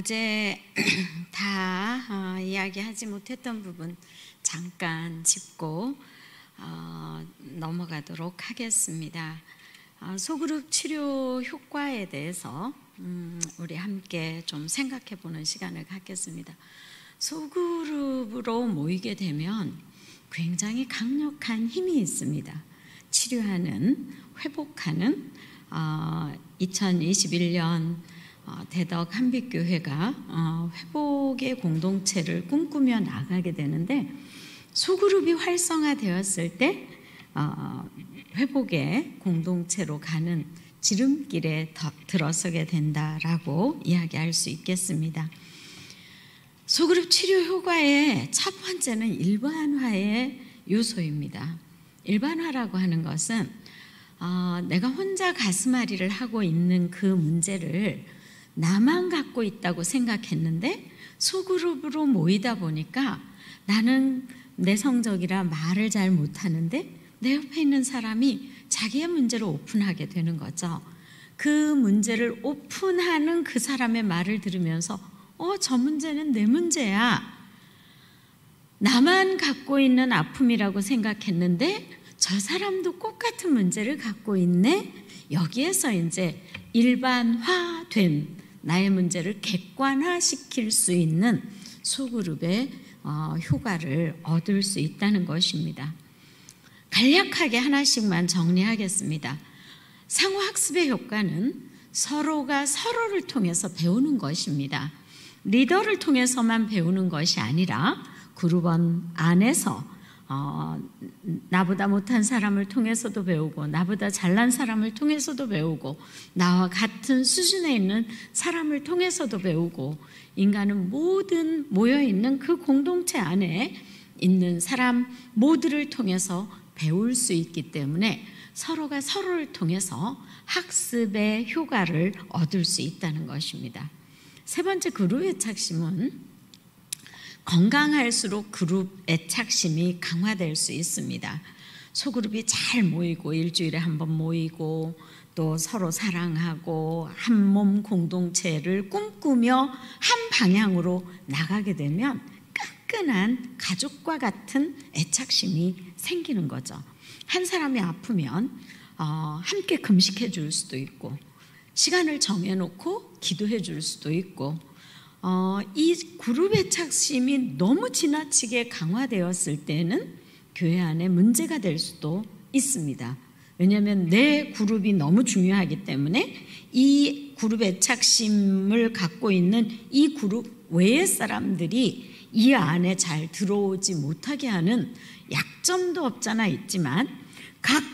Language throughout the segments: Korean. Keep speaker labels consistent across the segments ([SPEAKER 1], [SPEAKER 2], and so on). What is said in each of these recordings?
[SPEAKER 1] 어제 다 이야기하지 못했던 부분 잠깐 짚고 넘어가도록 하겠습니다. 소그룹 치료 효과에 대해서 우리 함께 좀 생각해 보는 시간을 갖겠습니다. 소그룹으로 모이게 되면 굉장히 강력한 힘이 있습니다. 치료하는, 회복하는 2021년 대덕 한빛교회가 회복의 공동체를 꿈꾸며 나가게 되는데, 소그룹이 활성화되었을 때 회복의 공동체로 가는 지름길에 들어서게 된다라고 이야기할 수 있겠습니다. 소그룹 치료 효과의 첫 번째는 일반화의 요소입니다. 일반화라고 하는 것은 내가 혼자 가슴앓이를 하고 있는 그 문제를 나만 갖고 있다고 생각했는데, 소그룹으로 모이다 보니까 나는 내성적이라 말을 잘 못하는데 내 옆에 있는 사람이 자기의 문제를 오픈하게 되는 거죠. 그 문제를 오픈하는 그 사람의 말을 들으면서 저 문제는 내 문제야, 나만 갖고 있는 아픔이라고 생각했는데 저 사람도 똑같은 문제를 갖고 있네. 여기에서 이제 일반화된 나의 문제를 객관화시킬 수 있는 소그룹의 효과를 얻을 수 있다는 것입니다. 간략하게 하나씩만 정리하겠습니다. 상호학습의 효과는 서로가 서로를 통해서 배우는 것입니다. 리더를 통해서만 배우는 것이 아니라 그룹원 안에서 나보다 못한 사람을 통해서도 배우고, 나보다 잘난 사람을 통해서도 배우고, 나와 같은 수준에 있는 사람을 통해서도 배우고, 인간은 모든 모여있는 그 공동체 안에 있는 사람 모두를 통해서 배울 수 있기 때문에 서로가 서로를 통해서 학습의 효과를 얻을 수 있다는 것입니다. 세 번째, 그룹 애착심은 건강할수록 그룹 애착심이 강화될 수 있습니다. 소그룹이 잘 모이고, 일주일에 한 번 모이고, 또 서로 사랑하고 한 몸 공동체를 꿈꾸며 한 방향으로 나가게 되면 끈끈한 가족과 같은 애착심이 생기는 거죠. 한 사람이 아프면 함께 금식해 줄 수도 있고, 시간을 정해놓고 기도해 줄 수도 있고, 이 그룹 애착심이 너무 지나치게 강화되었을 때는 교회 안에 문제가 될 수도 있습니다. 왜냐하면 내 그룹이 너무 중요하기 때문에 이 그룹 애착심을 갖고 있는 이 그룹 외의 사람들이 이 안에 잘 들어오지 못하게 하는 약점도 없잖아 있지만, 각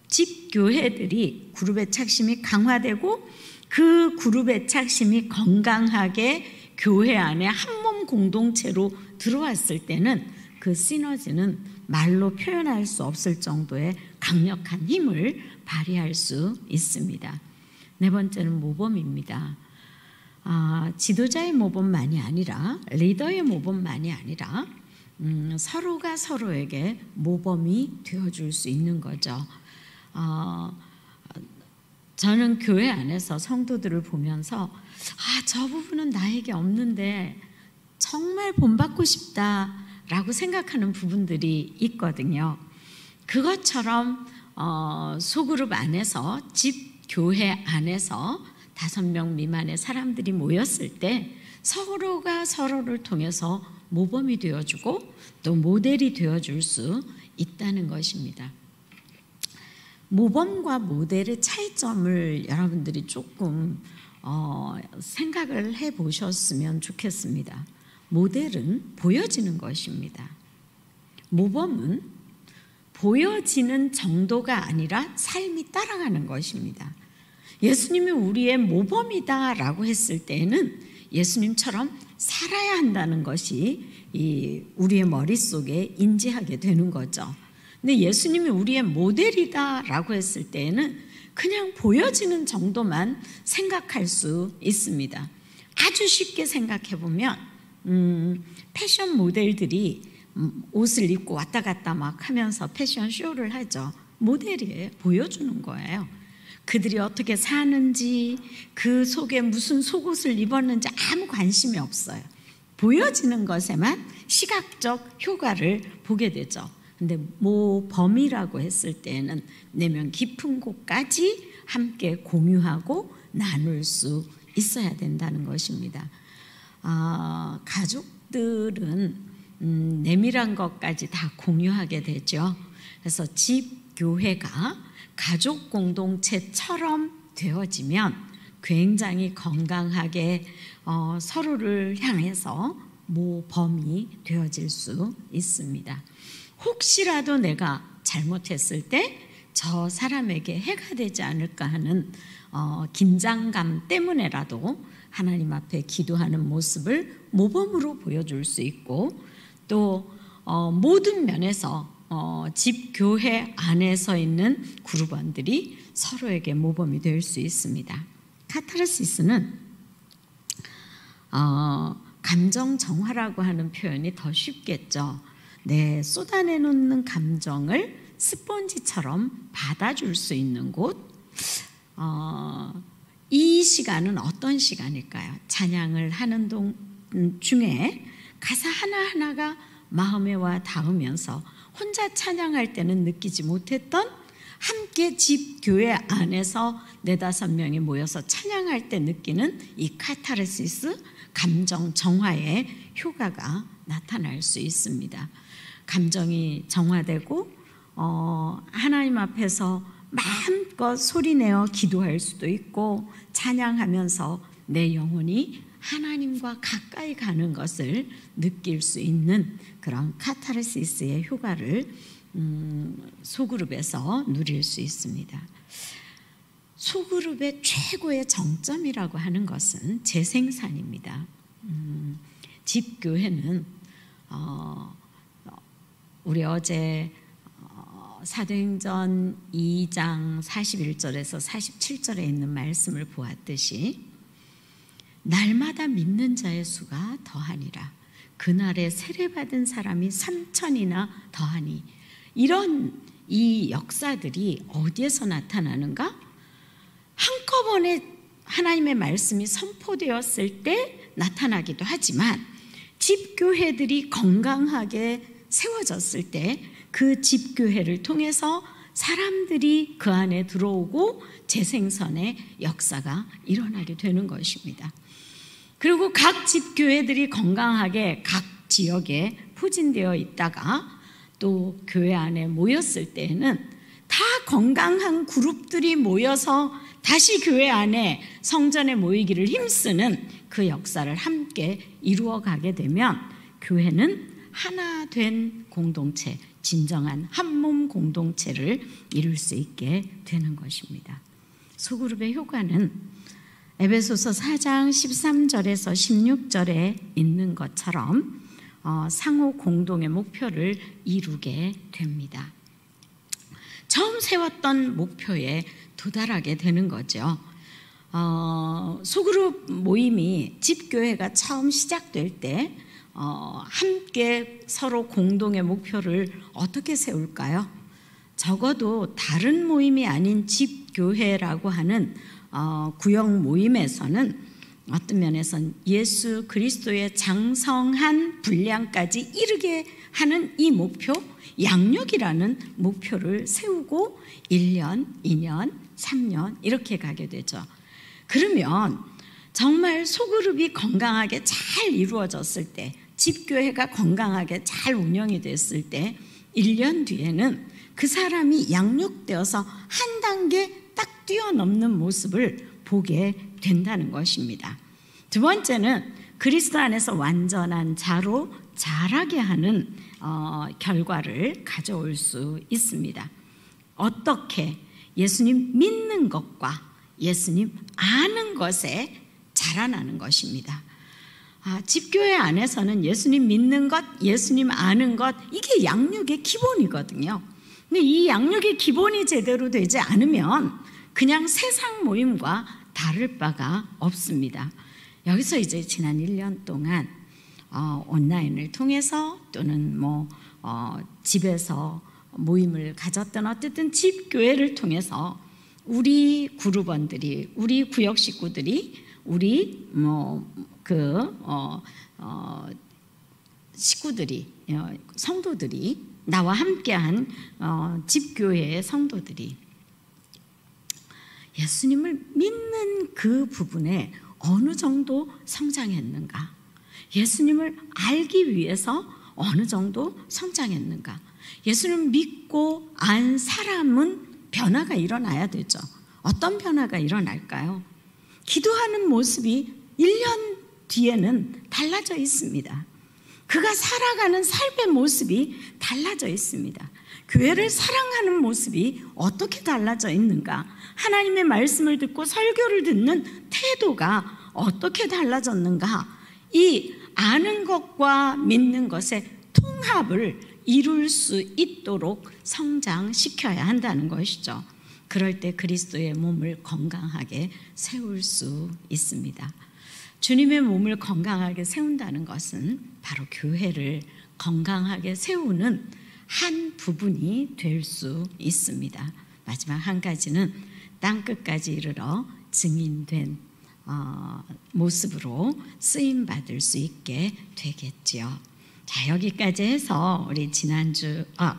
[SPEAKER 1] 집교회들이 그룹 애착심이 강화되고 그 그룹 애착심이 건강하게 교회 안에 한 몸 공동체로 들어왔을 때는 그 시너지는 말로 표현할 수 없을 정도의 강력한 힘을 발휘할 수 있습니다. 네 번째는 모범입니다. 지도자의 모범만이 아니라, 리더의 모범만이 아니라 서로가 서로에게 모범이 되어줄 수 있는 거죠. 저는 교회 안에서 성도들을 보면서 저 부분은 나에게 없는데 정말 본받고 싶다라고 생각하는 부분들이 있거든요. 그것처럼 소그룹 안에서, 집 교회 안에서 5명 미만의 사람들이 모였을 때 서로가 서로를 통해서 모범이 되어주고 또 모델이 되어줄 수 있다는 것입니다. 모범과 모델의 차이점을 여러분들이 조금 생각을 해보셨으면 좋겠습니다. 모델은 보여지는 것입니다. 모범은 보여지는 정도가 아니라 삶이 따라가는 것입니다. 예수님이 우리의 모범이다라고 했을 때에는 예수님처럼 살아야 한다는 것이 우리의 머릿속에 인지하게 되는 거죠. 근데 예수님이 우리의 모델이다라고 했을 때에는 그냥 보여지는 정도만 생각할 수 있습니다. 아주 쉽게 생각해 보면 패션 모델들이 옷을 입고 왔다 갔다 막 하면서 패션 쇼를 하죠. 모델이에요. 보여주는 거예요. 그들이 어떻게 사는지, 그 속에 무슨 속옷을 입었는지 아무 관심이 없어요. 보여지는 것에만 시각적 효과를 보게 되죠. 근데 모범이라고 했을 때에는 내면 깊은 곳까지 함께 공유하고 나눌 수 있어야 된다는 것입니다. 가족들은 내밀한 것까지 다 공유하게 되죠. 그래서 집, 교회가 가족 공동체처럼 되어지면 굉장히 건강하게 서로를 향해서 모범이 되어질 수 있습니다. 혹시라도 내가 잘못했을 때 저 사람에게 해가 되지 않을까 하는 긴장감 때문에라도 하나님 앞에 기도하는 모습을 모범으로 보여줄 수 있고, 또 모든 면에서 집 교회 안에서 있는 그룹원들이 서로에게 모범이 될 수 있습니다. 카타르시스는 감정 정화라고 하는 표현이 더 쉽겠죠. 쏟아내놓는 감정을 스펀지처럼 받아줄 수 있는 곳. 이 시간은 어떤 시간일까요? 찬양을 하는 중에 가사 하나하나가 마음에 와 닿으면서 혼자 찬양할 때는 느끼지 못했던, 함께 집 교회 안에서 4-5명이 모여서 찬양할 때 느끼는 이 카타르시스, 감정 정화의 효과가 나타날 수 있습니다. 감정이 정화되고 하나님 앞에서 마음껏 소리내어 기도할 수도 있고, 찬양하면서 내 영혼이 하나님과 가까이 가는 것을 느낄 수 있는 그런 카타르시스의 효과를 소그룹에서 누릴 수 있습니다. 소그룹의 최고의 정점이라고 하는 것은 재생산입니다. 집교회는 우리 어제 사도행전 2장 41절에서 47절에 있는 말씀을 보았듯이, 날마다 믿는 자의 수가 더하니라. 그날에 세례받은 사람이 3,000이나 더하니. 이런 이 역사들이 어디에서 나타나는가? 한꺼번에 하나님의 말씀이 선포되었을 때 나타나기도 하지만, 집교회들이 건강하게 세워졌을 때 그 집교회를 통해서 사람들이 그 안에 들어오고 재생선의 역사가 일어나게 되는 것입니다. 그리고 각 집교회들이 건강하게 각 지역에 포진되어 있다가 또 교회 안에 모였을 때에는 다 건강한 그룹들이 모여서 다시 교회 안에 성전에 모이기를 힘쓰는 그 역사를 함께 이루어가게 되면 교회는 하나 된 공동체, 진정한 한몸 공동체를 이룰 수 있게 되는 것입니다. 소그룹의 효과는 에베소서 4장 13절에서 16절에 있는 것처럼 상호 공동의 목표를 이루게 됩니다. 처음 세웠던 목표에 도달하게 되는 거죠. 소그룹 모임이 집교회가 처음 시작될 때 함께 서로 공동의 목표를 어떻게 세울까요? 적어도 다른 모임이 아닌 집교회라고 하는 구역 모임에서는 어떤 면에서는 예수 그리스도의 장성한 분량까지 이르게 하는 이 목표, 양육이라는 목표를 세우고 1년, 2년, 3년 이렇게 가게 되죠. 그러면 정말 소그룹이 건강하게 잘 이루어졌을 때, 집교회가 건강하게 잘 운영이 됐을 때 1년 뒤에는 그 사람이 양육되어서 한 단계 딱 뛰어넘는 모습을 보게 된다는 것입니다. 두 번째는 그리스도 안에서 완전한 자로 자라게 하는 결과를 가져올 수 있습니다. 어떻게? 예수님 믿는 것과 예수님 아는 것에 자라나는 것입니다. 집교회 안에서는 예수님 믿는 것, 예수님 아는 것, 이게 양육의 기본이거든요. 근데 이 양육의 기본이 제대로 되지 않으면 그냥 세상 모임과 다를 바가 없습니다. 여기서 이제 지난 1년 동안 온라인을 통해서 또는 집에서 모임을 가졌던 어쨌든 집교회를 통해서 우리 그룹원들이, 우리 구역 식구들이, 우리 식구들이, 성도들이, 나와 함께한 집교회의 성도들이 예수님을 믿는 그 부분에 어느 정도 성장했는가? 예수님을 알기 위해서 어느 정도 성장했는가? 예수님을 믿고 안 사람은 변화가 일어나야 되죠. 어떤 변화가 일어날까요? 기도하는 모습이 1년 뒤에는 달라져 있습니다. 그가 살아가는 삶의 모습이 달라져 있습니다. 교회를 사랑하는 모습이 어떻게 달라져 있는가? 하나님의 말씀을 듣고 설교를 듣는 태도가 어떻게 달라졌는가? 이 아는 것과 믿는 것의 통합을 이룰 수 있도록 성장시켜야 한다는 것이죠. 그럴 때 그리스도의 몸을 건강하게 세울 수 있습니다. 주님의 몸을 건강하게 세운다는 것은 바로 교회를 건강하게 세우는 한 부분이 될 수 있습니다. 마지막 한 가지는 땅끝까지 이르러 증인된 모습으로 쓰임받을 수 있게 되겠지요. 자, 여기까지 해서 우리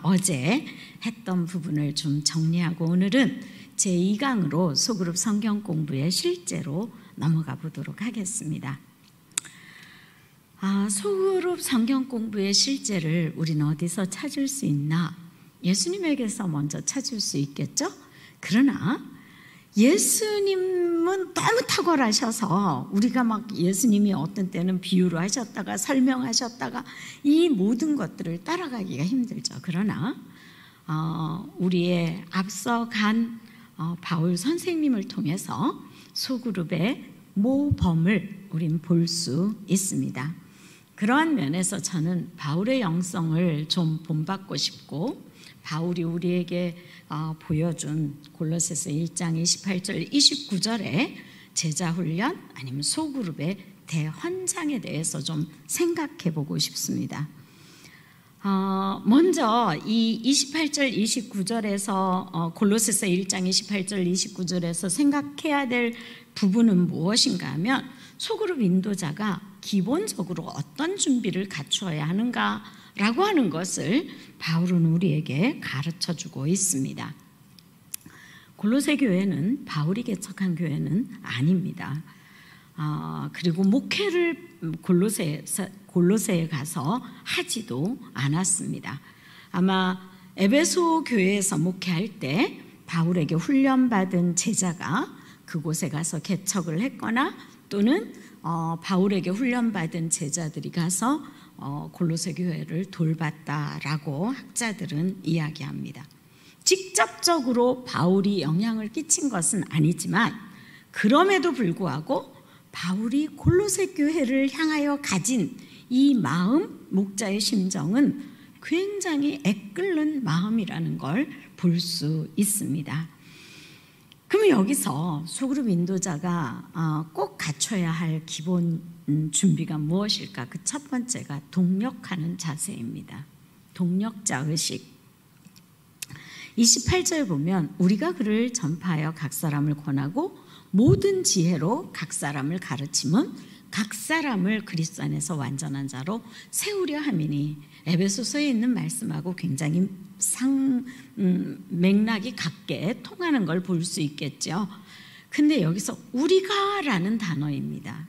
[SPEAKER 1] 어제 했던 부분을 좀 정리하고 오늘은 제2강으로 소그룹 성경 공부에 실제로 넘어가 보도록 하겠습니다. 소그룹 성경 공부의 실제를 우리는 어디서 찾을 수 있나? 예수님에게서 먼저 찾을 수 있겠죠? 그러나 예수님은 너무 탁월하셔서 우리가 막 예수님이 어떤 때는 비유로 하셨다가 설명하셨다가 이 모든 것들을 따라가기가 힘들죠. 그러나 우리의 앞서간 바울 선생님을 통해서 소그룹의 모범을 우린 볼 수 있습니다. 그러한 면에서 저는 바울의 영성을 좀 본받고 싶고 바울이 우리에게 보여준 골로새서 1장 28절 29절의 제자훈련 아니면 소그룹의 대헌장에 대해서 좀 생각해 보고 싶습니다. 먼저 이 28절 29절에서 골로새서 1장 28절 29절에서 생각해야 될 부분은 무엇인가 하면 소그룹 인도자가 기본적으로 어떤 준비를 갖추어야 하는가라고 하는 것을 바울은 우리에게 가르쳐주고 있습니다. 골로새 교회는 바울이 개척한 교회는 아닙니다. 그리고 목회를 골로새에 가서 하지도 않았습니다. 아마 에베소 교회에서 목회할 때 바울에게 훈련받은 제자가 그곳에 가서 개척을 했거나 또는 바울에게 훈련받은 제자들이 가서 골로새 교회를 돌봤다라고 학자들은 이야기합니다. 직접적으로 바울이 영향을 끼친 것은 아니지만 그럼에도 불구하고 바울이 골로새 교회를 향하여 가진 이 마음, 목자의 심정은 굉장히 애끓는 마음이라는 걸 볼 수 있습니다. 그러면 여기서 소그룹 인도자가 꼭 갖춰야 할 기본 준비가 무엇일까? 그 첫 번째가 동력하는 자세입니다. 동력자 의식. 28절 보면 우리가 그를 전파하여 각 사람을 권하고 모든 지혜로 각 사람을 가르침은 각 사람을 그리스도 안에서 완전한 자로 세우려 함이니 에베소서에 있는 말씀하고 굉장히 맥락이 같게 통하는 걸 볼 수 있겠죠. 근데 여기서 우리가라는 단어입니다.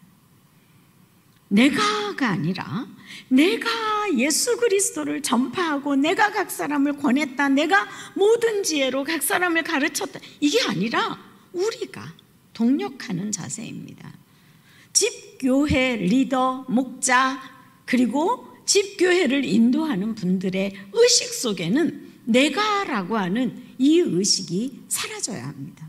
[SPEAKER 1] 내가가 아니라 내가 예수 그리스도를 전파하고 내가 각 사람을 권했다, 내가 모든 지혜로 각 사람을 가르쳤다, 이게 아니라 우리가 동력하는 자세입니다. 집교회 리더, 목자, 그리고 집교회를 인도하는 분들의 의식 속에는 내가라고 하는 이 의식이 사라져야 합니다.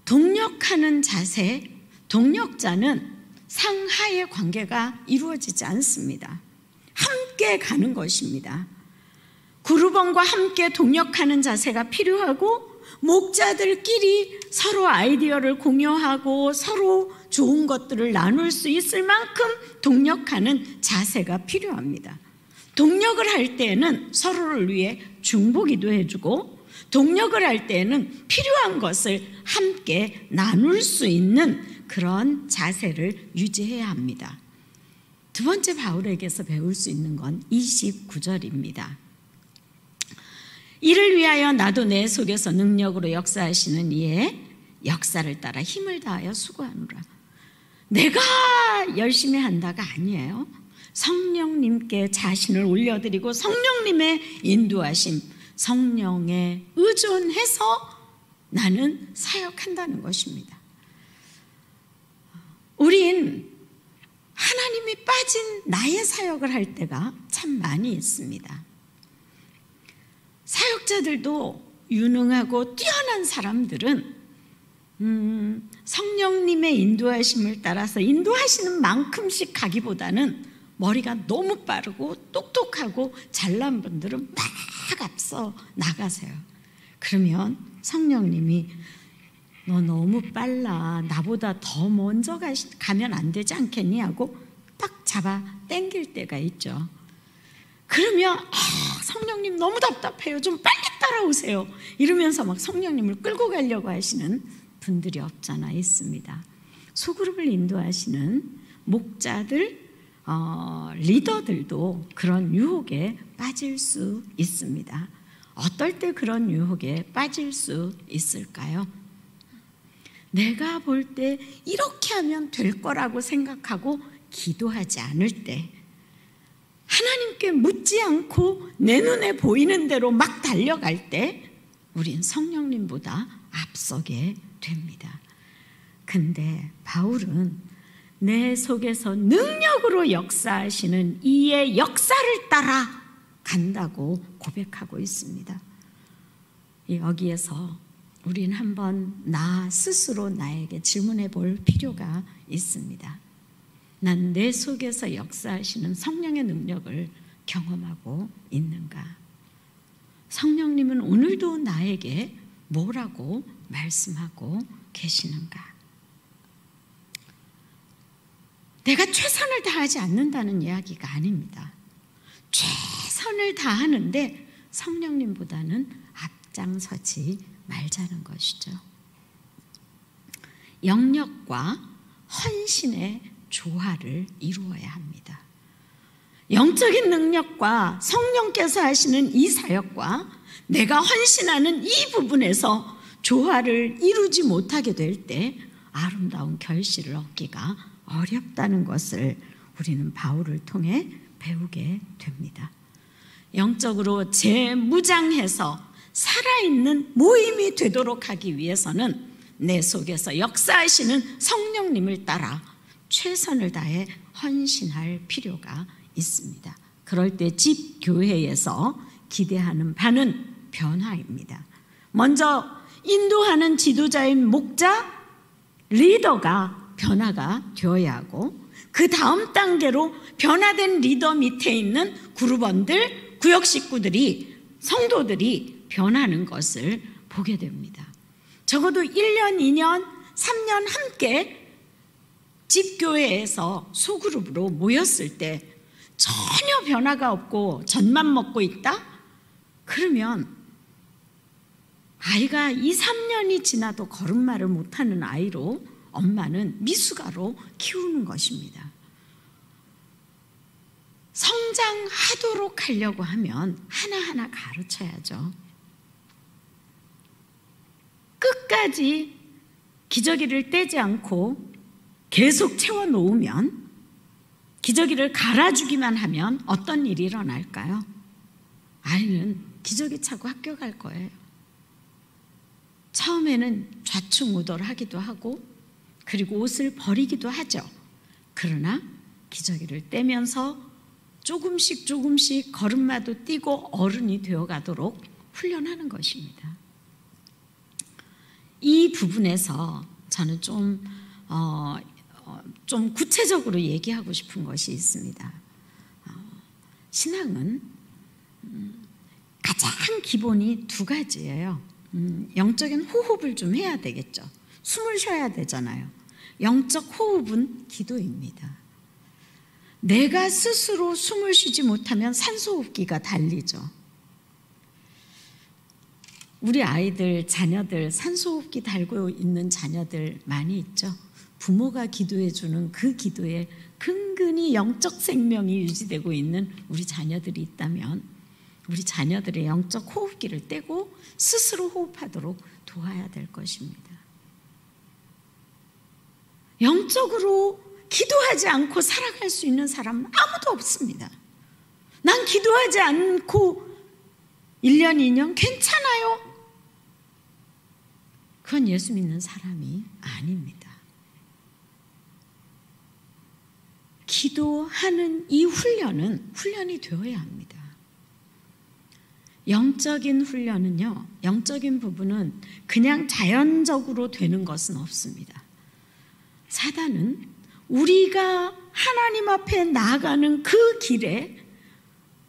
[SPEAKER 1] 동력하는 자세, 동력자는 상하의 관계가 이루어지지 않습니다. 함께 가는 것입니다. 그룹원과 함께 동력하는 자세가 필요하고 목자들끼리 서로 아이디어를 공유하고 서로 좋은 것들을 나눌 수 있을 만큼 동력하는 자세가 필요합니다. 동력을 할 때는 서로를 위해 중보기도 해주고 동력을 할 때에는 필요한 것을 함께 나눌 수 있는 그런 자세를 유지해야 합니다. 두 번째 바울에게서 배울 수 있는 건 29절입니다. 이를 위하여 나도 내 속에서 능력으로 역사하시는 이의 역사를 따라 힘을 다하여 수고하노라. 내가 열심히 한다가 아니에요. 성령님께 자신을 올려드리고 성령님의 인도하심, 성령에 의존해서 나는 사역한다는 것입니다. 우린 하나님이 빠진 나의 사역을 할 때가 참 많이 있습니다. 사역자들도 유능하고 뛰어난 사람들은 성령님의 인도하심을 따라서 인도하시는 만큼씩 가기보다는 머리가 너무 빠르고 똑똑하고 잘난 분들은 막 앞서 나가세요. 그러면 성령님이 너 너무 빨라, 나보다 더 먼저 가면 안 되지 않겠니? 하고 딱 잡아 당길 때가 있죠. 그러면 성령님 너무 답답해요, 좀 빨리 따라오세요, 이러면서 막 성령님을 끌고 가려고 하시는 분들이 없잖아 있습니다. 소그룹을 인도하시는 목자들, 리더들도 그런 유혹에 빠질 수 있습니다. 어떨 때 그런 유혹에 빠질 수 있을까요? 내가 볼 때 이렇게 하면 될 거라고 생각하고 기도하지 않을 때, 하나님께 묻지 않고 내 눈에 보이는 대로 막 달려갈 때 우린 성령님보다 앞서게 됩니다. 근데 바울은 내 속에서 능력으로 역사하시는 이의 역사를 따라 간다고 고백하고 있습니다. 여기에서 우린 한번 나 스스로 나에게 질문해 볼 필요가 있습니다. 난 내 속에서 역사하시는 성령의 능력을 경험하고 있는가? 성령님은 오늘도 나에게 뭐라고 말씀하고 계시는가? 내가 최선을 다하지 않는다는 이야기가 아닙니다. 최선을 다하는데 성령님보다는 앞장서지 말자는 것이죠. 영역과 헌신의 조화를 이루어야 합니다. 영적인 능력과 성령께서 하시는 이 사역과 내가 헌신하는 이 부분에서 조화를 이루지 못하게 될 때 아름다운 결실을 얻기가 어렵다는 것을 우리는 바울을 통해 배우게 됩니다. 영적으로 재무장해서 살아있는 모임이 되도록 하기 위해서는 내 속에서 역사하시는 성령님을 따라 최선을 다해 헌신할 필요가 있습니다. 그럴 때 집교회에서 기대하는 바는 변화입니다. 먼저 인도하는 지도자인 목자, 리더가 변화가 되어야 하고, 그 다음 단계로 변화된 리더 밑에 있는 그룹원들, 구역 식구들이, 성도들이 변하는 것을 보게 됩니다. 적어도 1년, 2년, 3년 함께 집교회에서 소그룹으로 모였을 때 전혀 변화가 없고 젖만 먹고 있다? 그러면 아이가 2, 3년이 지나도 걸음마를 못하는 아이로 엄마는 미숙아로 키우는 것입니다. 성장하도록 하려고 하면 하나하나 가르쳐야죠. 끝까지 기저귀를 떼지 않고 계속 채워놓으면, 기저귀를 갈아주기만 하면 어떤 일이 일어날까요? 아이는 기저귀 차고 학교 갈 거예요. 처음에는 좌충우돌하기도 하고 그리고 옷을 버리기도 하죠. 그러나 기저귀를 떼면서 조금씩 조금씩 걸음마도 띄고 어른이 되어가도록 훈련하는 것입니다. 이 부분에서 저는 좀 구체적으로 얘기하고 싶은 것이 있습니다. 신앙은 가장 기본이 두 가지예요. 영적인 호흡을 좀 해야 되겠죠. 숨을 쉬어야 되잖아요. 영적 호흡은 기도입니다. 내가 스스로 숨을 쉬지 못하면 산소호흡기가 달리죠. 우리 아이들, 자녀들, 산소호흡기 달고 있는 자녀들 많이 있죠. 부모가 기도해 주는 그 기도에 근근히 영적 생명이 유지되고 있는 우리 자녀들이 있다면 우리 자녀들의 영적 호흡기를 떼고 스스로 호흡하도록 도와야 될 것입니다. 영적으로 기도하지 않고 살아갈 수 있는 사람은 아무도 없습니다. 난 기도하지 않고 1년, 2년 괜찮아요. 그건 예수 믿는 사람이 아닙니다. 기도하는 이 훈련이 되어야 합니다. 영적인 훈련은요, 영적인 부분은 그냥 자연적으로 되는 것은 없습니다. 사단은 우리가 하나님 앞에 나아가는 그 길에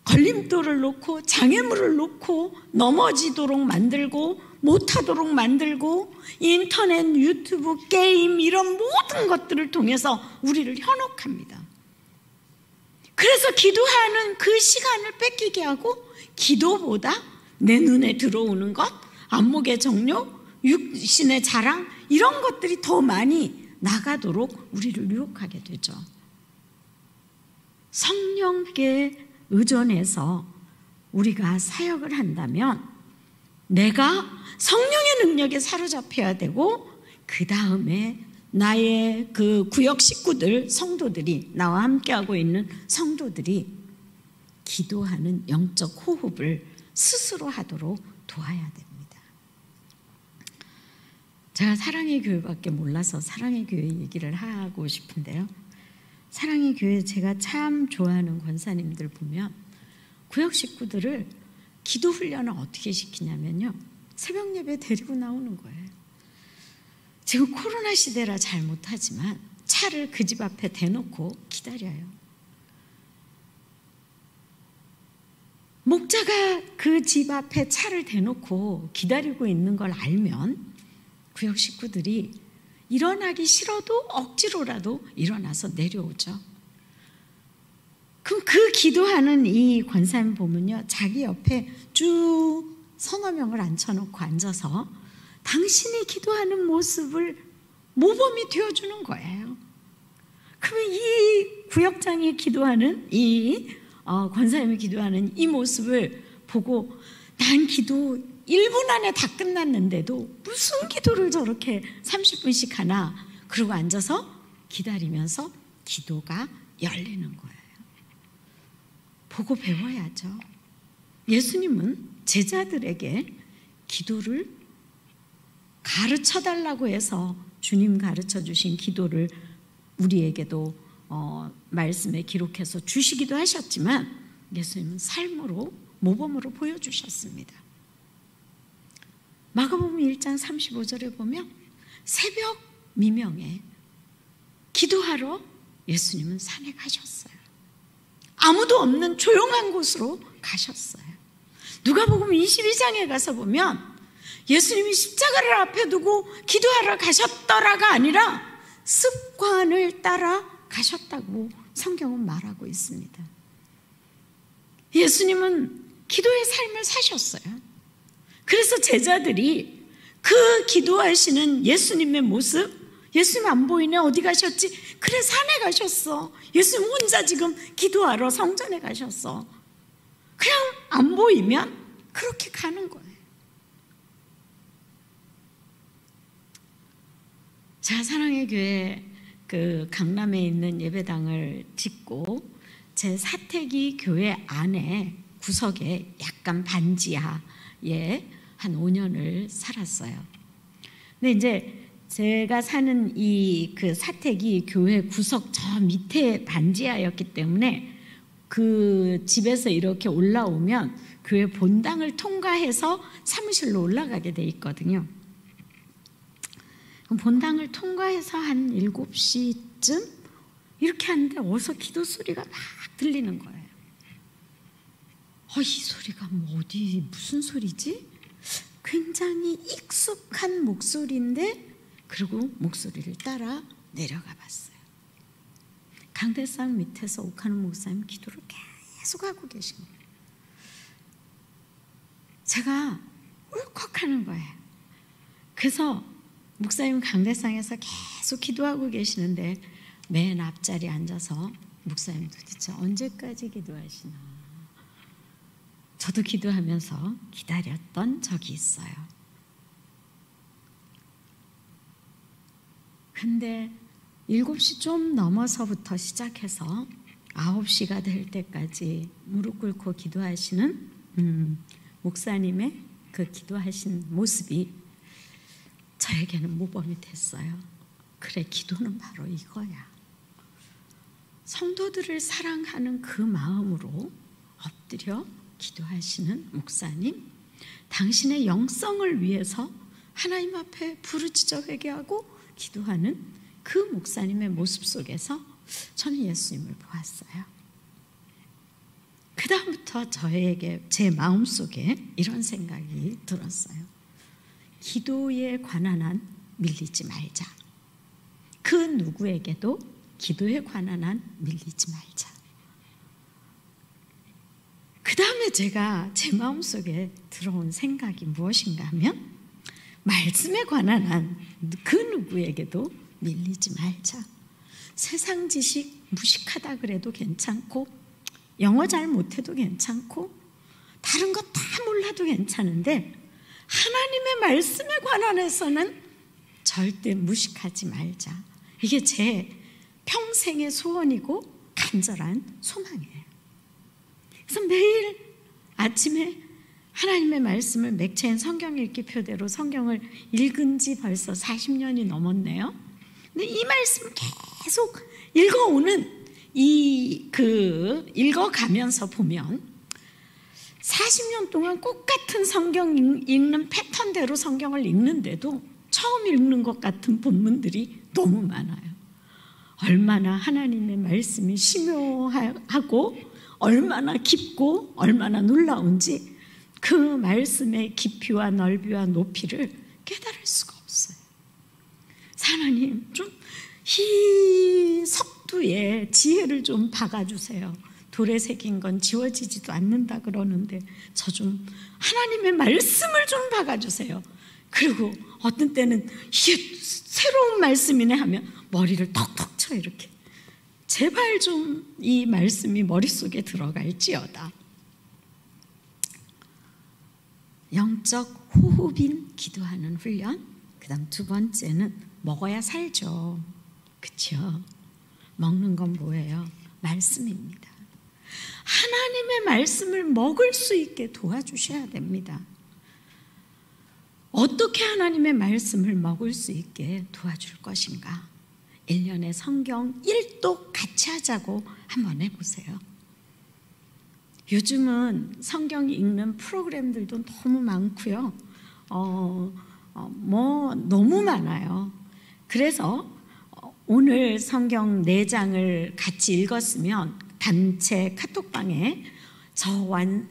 [SPEAKER 1] 걸림돌을 놓고 장애물을 놓고 넘어지도록 만들고 못하도록 만들고 인터넷, 유튜브, 게임 이런 모든 것들을 통해서 우리를 현혹합니다. 그래서 기도하는 그 시간을 뺏기게 하고 기도보다 내 눈에 들어오는 것, 안목의 정욕, 육신의 자랑 이런 것들이 더 많이 나가도록 우리를 유혹하게 되죠. 성령께 의존해서 우리가 사역을 한다면 내가 성령의 능력에 사로잡혀야 되고 그 다음에 나의 그 구역 식구들, 성도들이 나와 함께하고 있는 성도들이 기도하는 영적 호흡을 스스로 하도록 도와야 됩니다. 제가 사랑의 교회밖에 몰라서 사랑의 교회 얘기를 하고 싶은데요. 사랑의 교회 제가 참 좋아하는 권사님들 보면 구역 식구들을 기도 훈련을 어떻게 시키냐면요. 새벽 예배 데리고 나오는 거예요. 지금 코로나 시대라 잘 못하지만 차를 그 집 앞에 대놓고 기다려요. 목자가 그 집 앞에 차를 대놓고 기다리고 있는 걸 알면 구역 식구들이 일어나기 싫어도 억지로라도 일어나서 내려오죠. 그럼 그 기도하는 이 권사님 보면요, 자기 옆에 쭉 서너 명을 앉혀놓고 앉아서 당신이 기도하는 모습을 모범이 되어주는 거예요. 그러면 이 구역장이 기도하는 이 권사님이 기도하는 이 모습을 보고 난 기도 1분 안에 다 끝났는데도 무슨 기도를 저렇게 30분씩 하나, 그러고 앉아서 기다리면서 기도가 열리는 거예요. 보고 배워야죠. 예수님은 제자들에게 기도를 가르쳐달라고 해서 주님 가르쳐 주신 기도를 우리에게도 말씀에 기록해서 주시기도 하셨지만 예수님은 삶으로 모범으로 보여주셨습니다. 마가복음 1장 35절에 보면 새벽 미명에 기도하러 예수님은 산에 가셨어요. 아무도 없는 조용한 곳으로 가셨어요. 누가복음 22장에 가서 보면 예수님이 십자가를 앞에 두고 기도하러 가셨더라가 아니라 습관을 따라 가셨다고 성경은 말하고 있습니다. 예수님은 기도의 삶을 사셨어요. 그래서 제자들이 그 기도하시는 예수님의 모습, 예수님 안 보이네, 어디 가셨지? 그래, 산에 가셨어. 예수님 혼자 지금 기도하러 성전에 가셨어. 그냥 안 보이면 그렇게 가는 거예요. 자, 사랑의 교회 그 강남에 있는 예배당을 짓고 제 사택이 교회 안에 구석에 약간 반지하에 한 5년을 살았어요. 근데 이제 제가 사는 이 그 사택이 교회 구석 저 밑에 반지하였기 때문에 그 집에서 이렇게 올라오면 교회 본당을 통과해서 사무실로 올라가게 돼 있거든요. 본당을 통과해서 한 7시쯤 이렇게 하는데 어디서 기도 소리가 막 들리는 거예요. 이 소리가 뭐 어디 무슨 소리지? 굉장히 익숙한 목소리인데, 그리고 목소리를 따라 내려가 봤어요. 강대상 밑에서 옥하는 목사님 기도를 계속 하고 계신 거예요. 제가 울컥하는 거예요. 그래서 목사님 강대상에서 계속 기도하고 계시는데 맨 앞자리에 앉아서 목사님 도대체 언제까지 기도하시나. 저도 기도하면서 기다렸던 적이 있어요. 근데 7시 좀 넘어서부터 시작해서 9시가 될 때까지 무릎 꿇고 기도하시는 목사님의 그 기도하신 모습이 저에게는 모범이 됐어요. 그래, 기도는 바로 이거야. 성도들을 사랑하는 그 마음으로 엎드려 기도하시는 목사님, 당신의 영성을 위해서 하나님 앞에 부르짖어 회개하고 기도하는 그 목사님의 모습 속에서 저는 예수님을 보았어요. 그 다음부터 저에게 제 마음속에 이런 생각이 들었어요. 기도에 관한 한 밀리지 말자. 그 누구에게도 기도에 관한 한 밀리지 말자. 그 다음에 제가 제 마음속에 들어온 생각이 무엇인가 하면 말씀에 관한 한 그 누구에게도 밀리지 말자. 세상 지식 무식하다 그래도 괜찮고 영어 잘 못해도 괜찮고 다른 거 다 몰라도 괜찮은데 하나님의 말씀에 관한해서는 절대 무식하지 말자. 이게 제 평생의 소원이고 간절한 소망이에요. 그래서 매일 아침에 하나님의 말씀을 맥체인 성경 읽기 표대로 성경을 읽은 지 벌써 40년이 넘었네요. 근데 이 말씀을 계속 읽어오는 읽어가면서 보면 40년 동안 똑같은 성경 읽는 패턴대로 성경을 읽는데도 처음 읽는 것 같은 본문들이 너무 많아요. 얼마나 하나님의 말씀이 심오하고 얼마나 깊고 얼마나 놀라운지 그 말씀의 깊이와 넓이와 높이를 깨달을 수가 없어요. 하나님, 좀 이 석두에 지혜를 좀 박아주세요. 돌에 새긴 건 지워지지도 않는다 그러는데 저 좀 하나님의 말씀을 좀 박아주세요. 그리고 어떤 때는 이게 새로운 말씀이네 하면 머리를 턱턱 쳐 이렇게. 제발 좀 이 말씀이 머릿속에 들어갈지어다. 영적 호흡인 기도하는 훈련. 그 다음 두 번째는 먹어야 살죠. 그렇죠? 먹는 건 뭐예요? 말씀입니다. 하나님의 말씀을 먹을 수 있게 도와주셔야 됩니다. 어떻게 하나님의 말씀을 먹을 수 있게 도와줄 것인가? 1년에 성경 1독 같이 하자고 한번 해보세요. 요즘은 성경 읽는 프로그램들도 너무 많고요. 너무 많아요. 그래서 오늘 성경 4장을 같이 읽었으면 단체 카톡방에 저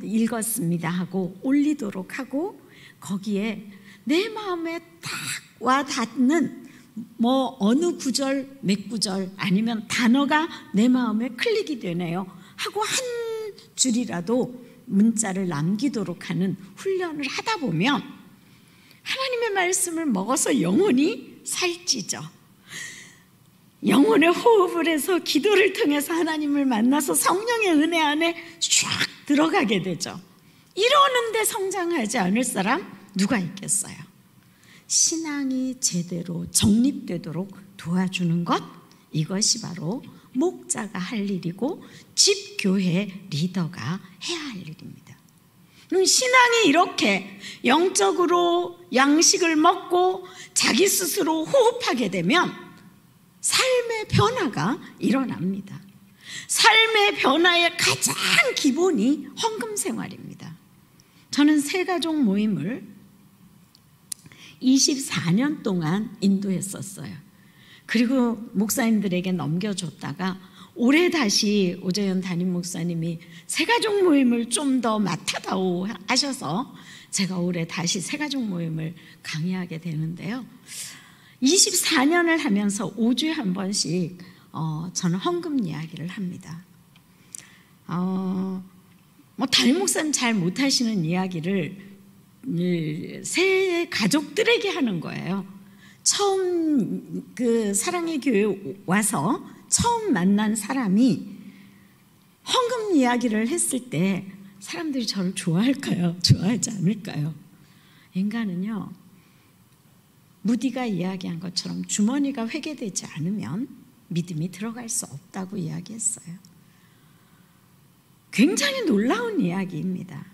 [SPEAKER 1] 읽었습니다 하고 올리도록 하고 거기에 내 마음에 딱 와 닿는 어느 구절 몇 구절 아니면 단어가 내 마음에 클릭이 되네요 하고 한 줄이라도 문자를 남기도록 하는 훈련을 하다 보면 하나님의 말씀을 먹어서 영혼이 살찌죠. 영혼의 호흡을 해서 기도를 통해서 하나님을 만나서 성령의 은혜 안에 쫙 들어가게 되죠. 이러는데 성장하지 않을 사람 누가 있겠어요? 신앙이 제대로 정립되도록 도와주는 것, 이것이 바로 목자가 할 일이고 집교회 리더가 해야 할 일입니다. 신앙이 이렇게 영적으로 양식을 먹고 자기 스스로 호흡하게 되면 삶의 변화가 일어납니다. 삶의 변화의 가장 기본이 헌금 생활입니다. 저는 새가족 모임을 24년 동안 인도했었어요. 그리고 목사님들에게 넘겨줬다가 올해 다시 오재현 담임 목사님이 새가족 모임을 좀 더 맡아다오 하셔서 제가 올해 다시 새가족 모임을 강의하게 되는데요. 24년을 하면서 5주에 한 번씩 저는 헌금 이야기를 합니다. 담임 목사님 잘 못하시는 이야기를 새 가족들에게 하는 거예요. 처음 그 사랑의 교회 와서 처음 만난 사람이 헌금 이야기를 했을 때 사람들이 저를 좋아할까요? 좋아하지 않을까요? 인간은요, 무디가 이야기한 것처럼 주머니가 회개되지 않으면 믿음이 들어갈 수 없다고 이야기했어요. 굉장히 놀라운 이야기입니다.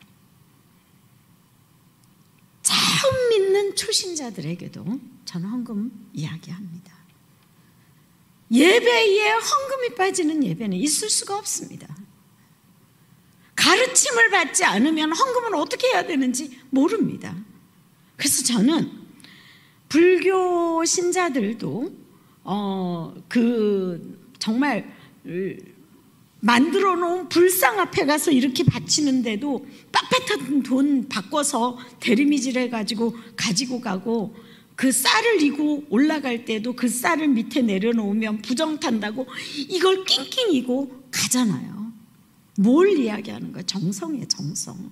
[SPEAKER 1] 처음 믿는 초신자들에게도 저는 헌금 이야기합니다. 예배에 헌금이 빠지는 예배는 있을 수가 없습니다. 가르침을 받지 않으면 헌금을 어떻게 해야 되는지 모릅니다. 그래서 저는 불교 신자들도 정말 만들어 놓은 불상 앞에 가서 이렇게 바치는데도 빳빳한 돈 바꿔서 대리미질 해가지고 가지고 가고, 그 쌀을 이고 올라갈 때도 그 쌀을 밑에 내려놓으면 부정 탄다고 이걸 낑낑 이고 가잖아요. 뭘 이야기하는 거예요? 정성이에요, 정성.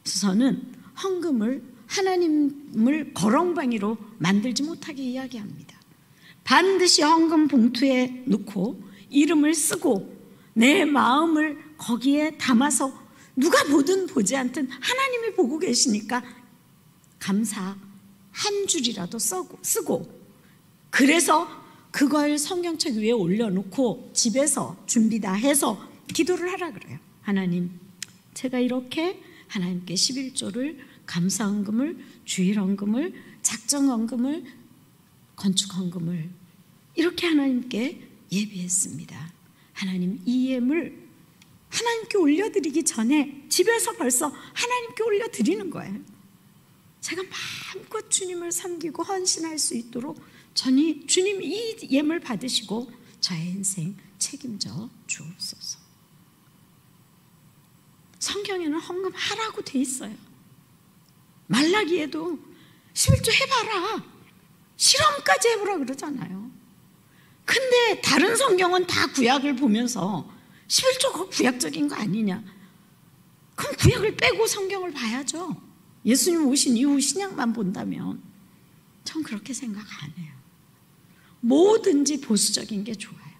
[SPEAKER 1] 그래서 저는 헌금을 하나님을 거렁방이로 만들지 못하게 이야기합니다. 반드시 헌금 봉투에 넣고 이름을 쓰고 내 마음을 거기에 담아서 누가 보든 보지 않든 하나님이 보고 계시니까 감사 한 줄이라도 쓰고, 그래서 그걸 성경책 위에 올려놓고 집에서 준비 다 해서 기도를 하라 그래요. 하나님, 제가 이렇게 하나님께 11조를, 감사헌금을, 주일헌금을, 작정헌금을, 건축헌금을 이렇게 하나님께 예비했습니다. 하나님, 이 예물 하나님께 올려드리기 전에 집에서 벌써 하나님께 올려드리는 거예요. 제가 마음껏 주님을 섬기고 헌신할 수 있도록 주님 이 예물 받으시고 저의 인생 책임져 주옵소서. 성경에는 헌금하라고 돼 있어요. 말라기에도 11조 해봐라, 실험까지 해보라 그러잖아요. 근데 다른 성경은 다 구약을 보면서 11조가 구약적인 거 아니냐? 그럼 구약을 빼고 성경을 봐야죠. 예수님 오신 이후 신약만 본다면. 전 그렇게 생각 안 해요. 뭐든지 보수적인 게 좋아요.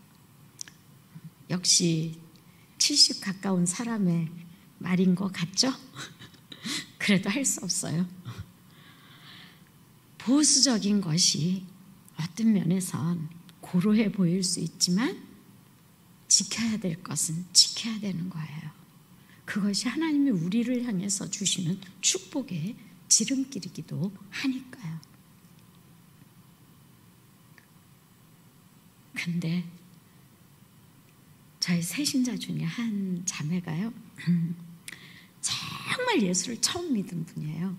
[SPEAKER 1] 역시 70 가까운 사람의 말인 것 같죠? 그래도 할 수 없어요. 보수적인 것이 어떤 면에선 고루해 보일 수 있지만 지켜야 될 것은 지켜야 되는 거예요. 그것이 하나님이 우리를 향해서 주시는 축복의 지름길이기도 하니까요. 근데 저희 새신자 중에 한 자매가요, 정말 예수를 처음 믿은 분이에요.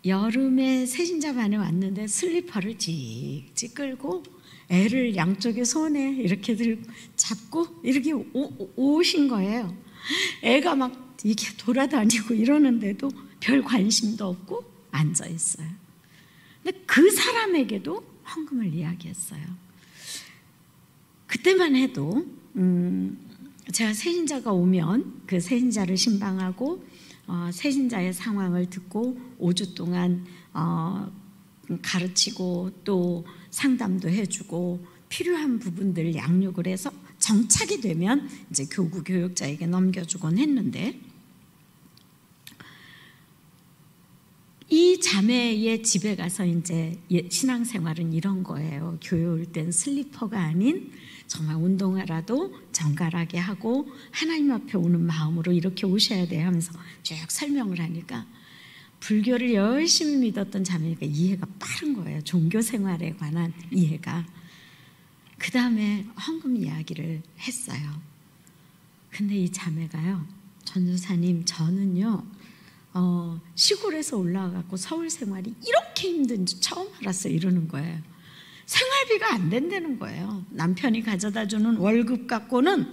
[SPEAKER 1] 여름에 새신자반에 왔는데 슬리퍼를 찍찍 끌고 애를 양쪽에 손에 이렇게 잡고 이렇게 오신 거예요. 애가 막 이렇게 돌아다니고 이러는데도 별 관심도 없고 앉아 있어요. 근데 그 사람에게도 헌금을 이야기했어요. 그때만 해도 제가 새신자가 오면 그 새신자를 신방하고 새신자의 상황을 듣고 5주 동안 가르치고 또 상담도 해주고 필요한 부분들 양육을 해서 정착이 되면 이제 교구 교육자에게 넘겨주곤 했는데, 이 자매의 집에 가서 이제 신앙생활은 이런 거예요. 교회 올 땐 슬리퍼가 아닌 정말 운동화라도 정갈하게 하고 하나님 앞에 오는 마음으로 이렇게 오셔야 돼요 하면서 쭉 설명을 하니까 불교를 열심히 믿었던 자매가 이해가 빠른 거예요. 종교 생활에 관한 이해가. 그 다음에 헌금 이야기를 했어요. 근데 이 자매가요, 전도사님, 저는요 시골에서 올라와갖고 서울 생활이 이렇게 힘든지 처음 알았어요. 이러는 거예요. 생활비가 안 된다는 거예요. 남편이 가져다주는 월급 갖고는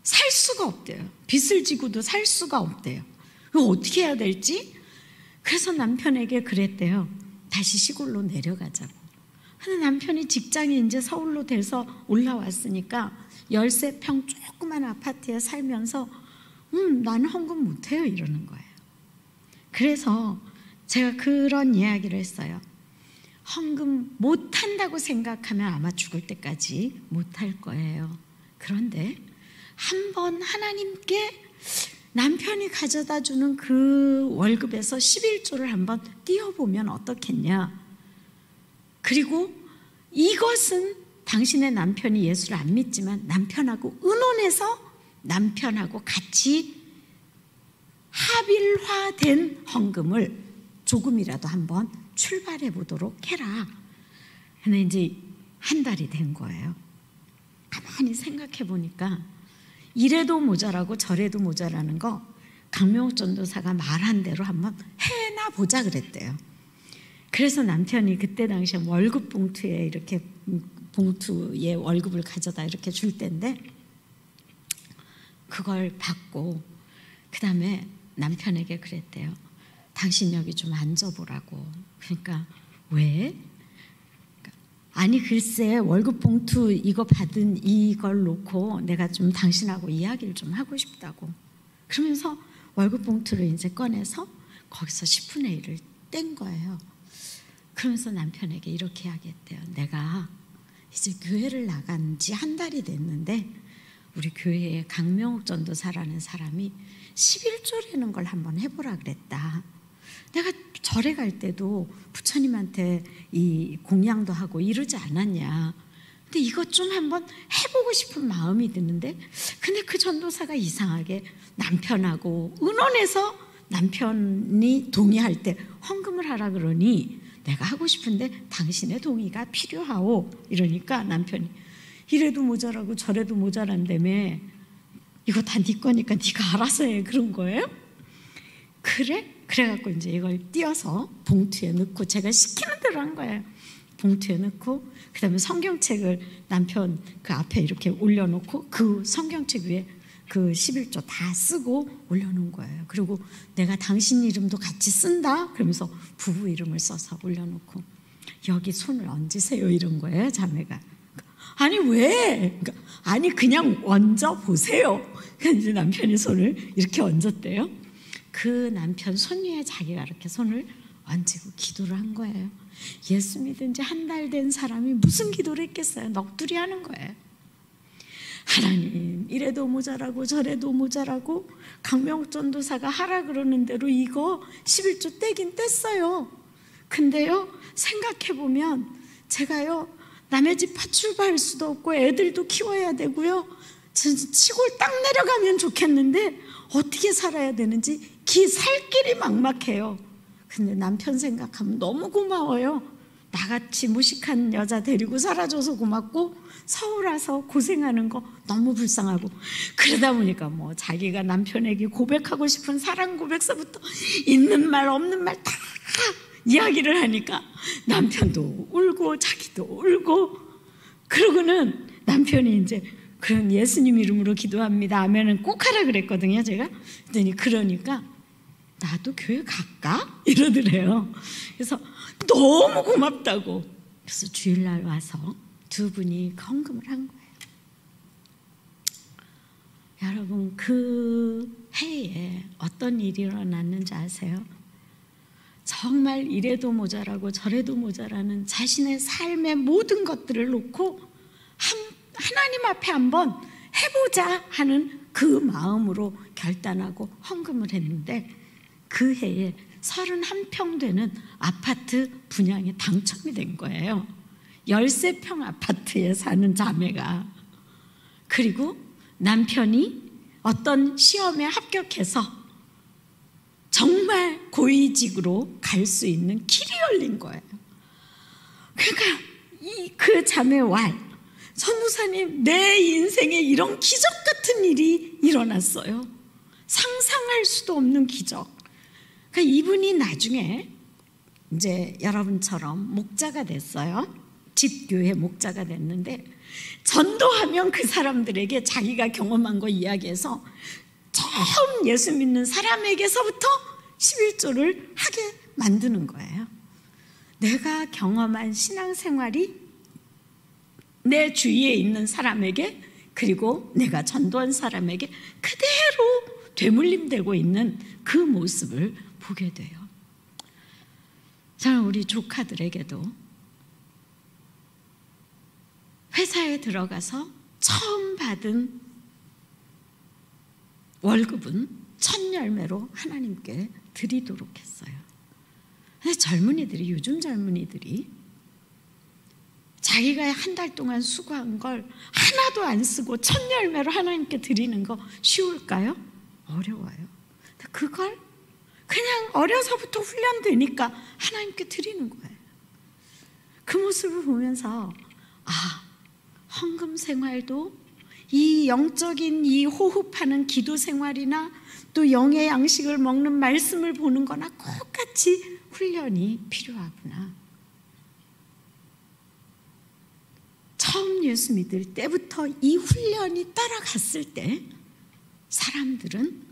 [SPEAKER 1] 살 수가 없대요. 빚을 지고도 살 수가 없대요. 이거 어떻게 해야 될지? 그래서 남편에게 그랬대요. 다시 시골로 내려가자고. 근데 남편이 직장이 이제 서울로 돼서 올라왔으니까 13평 조그만 아파트에 살면서 나는 헌금 못해요 이러는 거예요. 그래서 제가 그런 이야기를 했어요. 헌금 못한다고 생각하면 아마 죽을 때까지 못할 거예요. 그런데 한번 하나님께 남편이 가져다 주는 그 월급에서 11조를 한번 띄워보면 어떻겠냐. 그리고 이것은 당신의 남편이 예수를 안 믿지만 남편하고 의논해서 남편하고 같이 합일화된 헌금을 조금이라도 한번 출발해 보도록 해라. 근데 이제 한 달이 된 거예요. 가만히 생각해 보니까 이래도 모자라고 저래도 모자라는 거 강명욱 전도사가 말한 대로 한번 해나 보자 그랬대요. 그래서 남편이 그때 당시에 월급 봉투에 이렇게 봉투에 월급을 가져다 이렇게 줄 때인데 그걸 받고 그 다음에 남편에게 그랬대요. 당신 여기 좀 앉아보라고. 그러니까 왜? 아니 글쎄 월급 봉투 이거 받은 이걸 놓고 내가 좀 당신하고 이야기를 좀 하고 싶다고. 그러면서 월급 봉투를 이제 꺼내서 거기서 10분의 1을 뗀 거예요. 그러면서 남편에게 이렇게 이야기했대요. 내가 이제 교회를 나간 지 한 달이 됐는데 우리 교회에 강명욱 전도사라는 사람이 11조라는 걸 한번 해보라 그랬다. 내가 절에 갈 때도 부처님한테 이 공양도 하고 이러지 않았냐. 근데 이것 좀 한번 해보고 싶은 마음이 드는데 근데 그 전도사가 이상하게 남편하고 의논해서 남편이 동의할 때 헌금을 하라 그러니 내가 하고 싶은데 당신의 동의가 필요하오. 이러니까 남편이 이래도 모자라고 저래도 모자란다며 이거 다 네 거니까 네가 알아서 해. 그런 거예요. 그래? 그래갖고 이제 이걸 띄어서 봉투에 넣고 제가 시키는 대로 한 거예요. 봉투에 넣고 그 다음에 성경책을 남편 그 앞에 이렇게 올려놓고 그 성경책 위에 그 11조 다 쓰고 올려놓은 거예요. 그리고 내가 당신 이름도 같이 쓴다 그러면서 부부 이름을 써서 올려놓고 여기 손을 얹으세요 이런 거예요. 자매가 아니 왜? 그러니까, 아니 그냥 얹어보세요. 그러니까 이제 남편이 손을 이렇게 얹었대요. 그 남편 손 위에 자기가 이렇게 손을 얹고 기도를 한 거예요. 예수 믿은 지 한 달 된 사람이 무슨 기도를 했겠어요. 넋두리 하는 거예요. 하나님 이래도 모자라고 저래도 모자라고 강명욱 전도사가 하라 그러는 대로 이거 11조 떼긴 뗐어요. 근데요 생각해보면 제가요 남의 집 파출부할 수도 없고 애들도 키워야 되고요 시골 딱 내려가면 좋겠는데 어떻게 살아야 되는지 살 길이 막막해요. 근데 남편 생각하면 너무 고마워요. 나같이 무식한 여자 데리고 살아줘서 고맙고 서울 와서 고생하는 거 너무 불쌍하고 그러다 보니까 뭐 자기가 남편에게 고백하고 싶은 사랑 고백서부터 있는 말 없는 말 다 이야기를 하니까 남편도 울고 자기도 울고 그러고는 남편이 이제 그런 예수님 이름으로 기도합니다 아멘은 꼭 하라 그랬거든요. 제가 그랬더니 그러니까 나도 교회 갈까? 이러더래요. 그래서 너무 고맙다고. 그래서 주일날 와서 두 분이 헌금을 한 거예요. 여러분 그 해에 어떤 일이 일어났는지 아세요? 정말 이래도 모자라고 저래도 모자라는 자신의 삶의 모든 것들을 놓고 하나님 앞에 한번 해보자 하는 그 마음으로 결단하고 헌금을 했는데 그 해에 31평 되는 아파트 분양에 당첨이 된 거예요. 13평 아파트에 사는 자매가. 그리고 남편이 어떤 시험에 합격해서 정말 고위직으로 갈 수 있는 길이 열린 거예요. 그러니까 그 자매 왈 전도사님 내 인생에 이런 기적 같은 일이 일어났어요. 상상할 수도 없는 기적. 그러니까 이분이 나중에 이제 여러분처럼 목자가 됐어요. 집교회 목자가 됐는데 전도하면 그 사람들에게 자기가 경험한 거 이야기해서 처음 예수 믿는 사람에게서부터 11조를 하게 만드는 거예요. 내가 경험한 신앙생활이 내 주위에 있는 사람에게 그리고 내가 전도한 사람에게 그대로 되물림되고 있는 그 모습을 보게 돼요. 저는 우리 조카들에게도 회사에 들어가서 처음 받은 월급은 첫 열매로 하나님께 드리도록 했어요. 근데 젊은이들이, 요즘 젊은이들이 자기가 한 달 동안 수고한 걸 하나도 안 쓰고 첫 열매로 하나님께 드리는 거 쉬울까요? 어려워요. 그걸 그냥 어려서부터 훈련되니까 하나님께 드리는 거예요. 그 모습을 보면서 헌금 생활도 이 영적인 이 호흡하는 기도 생활이나 또 영의 양식을 먹는 말씀을 보는 거나 똑같이 훈련이 필요하구나. 처음 예수 믿을 때부터 이 훈련이 따라갔을 때 사람들은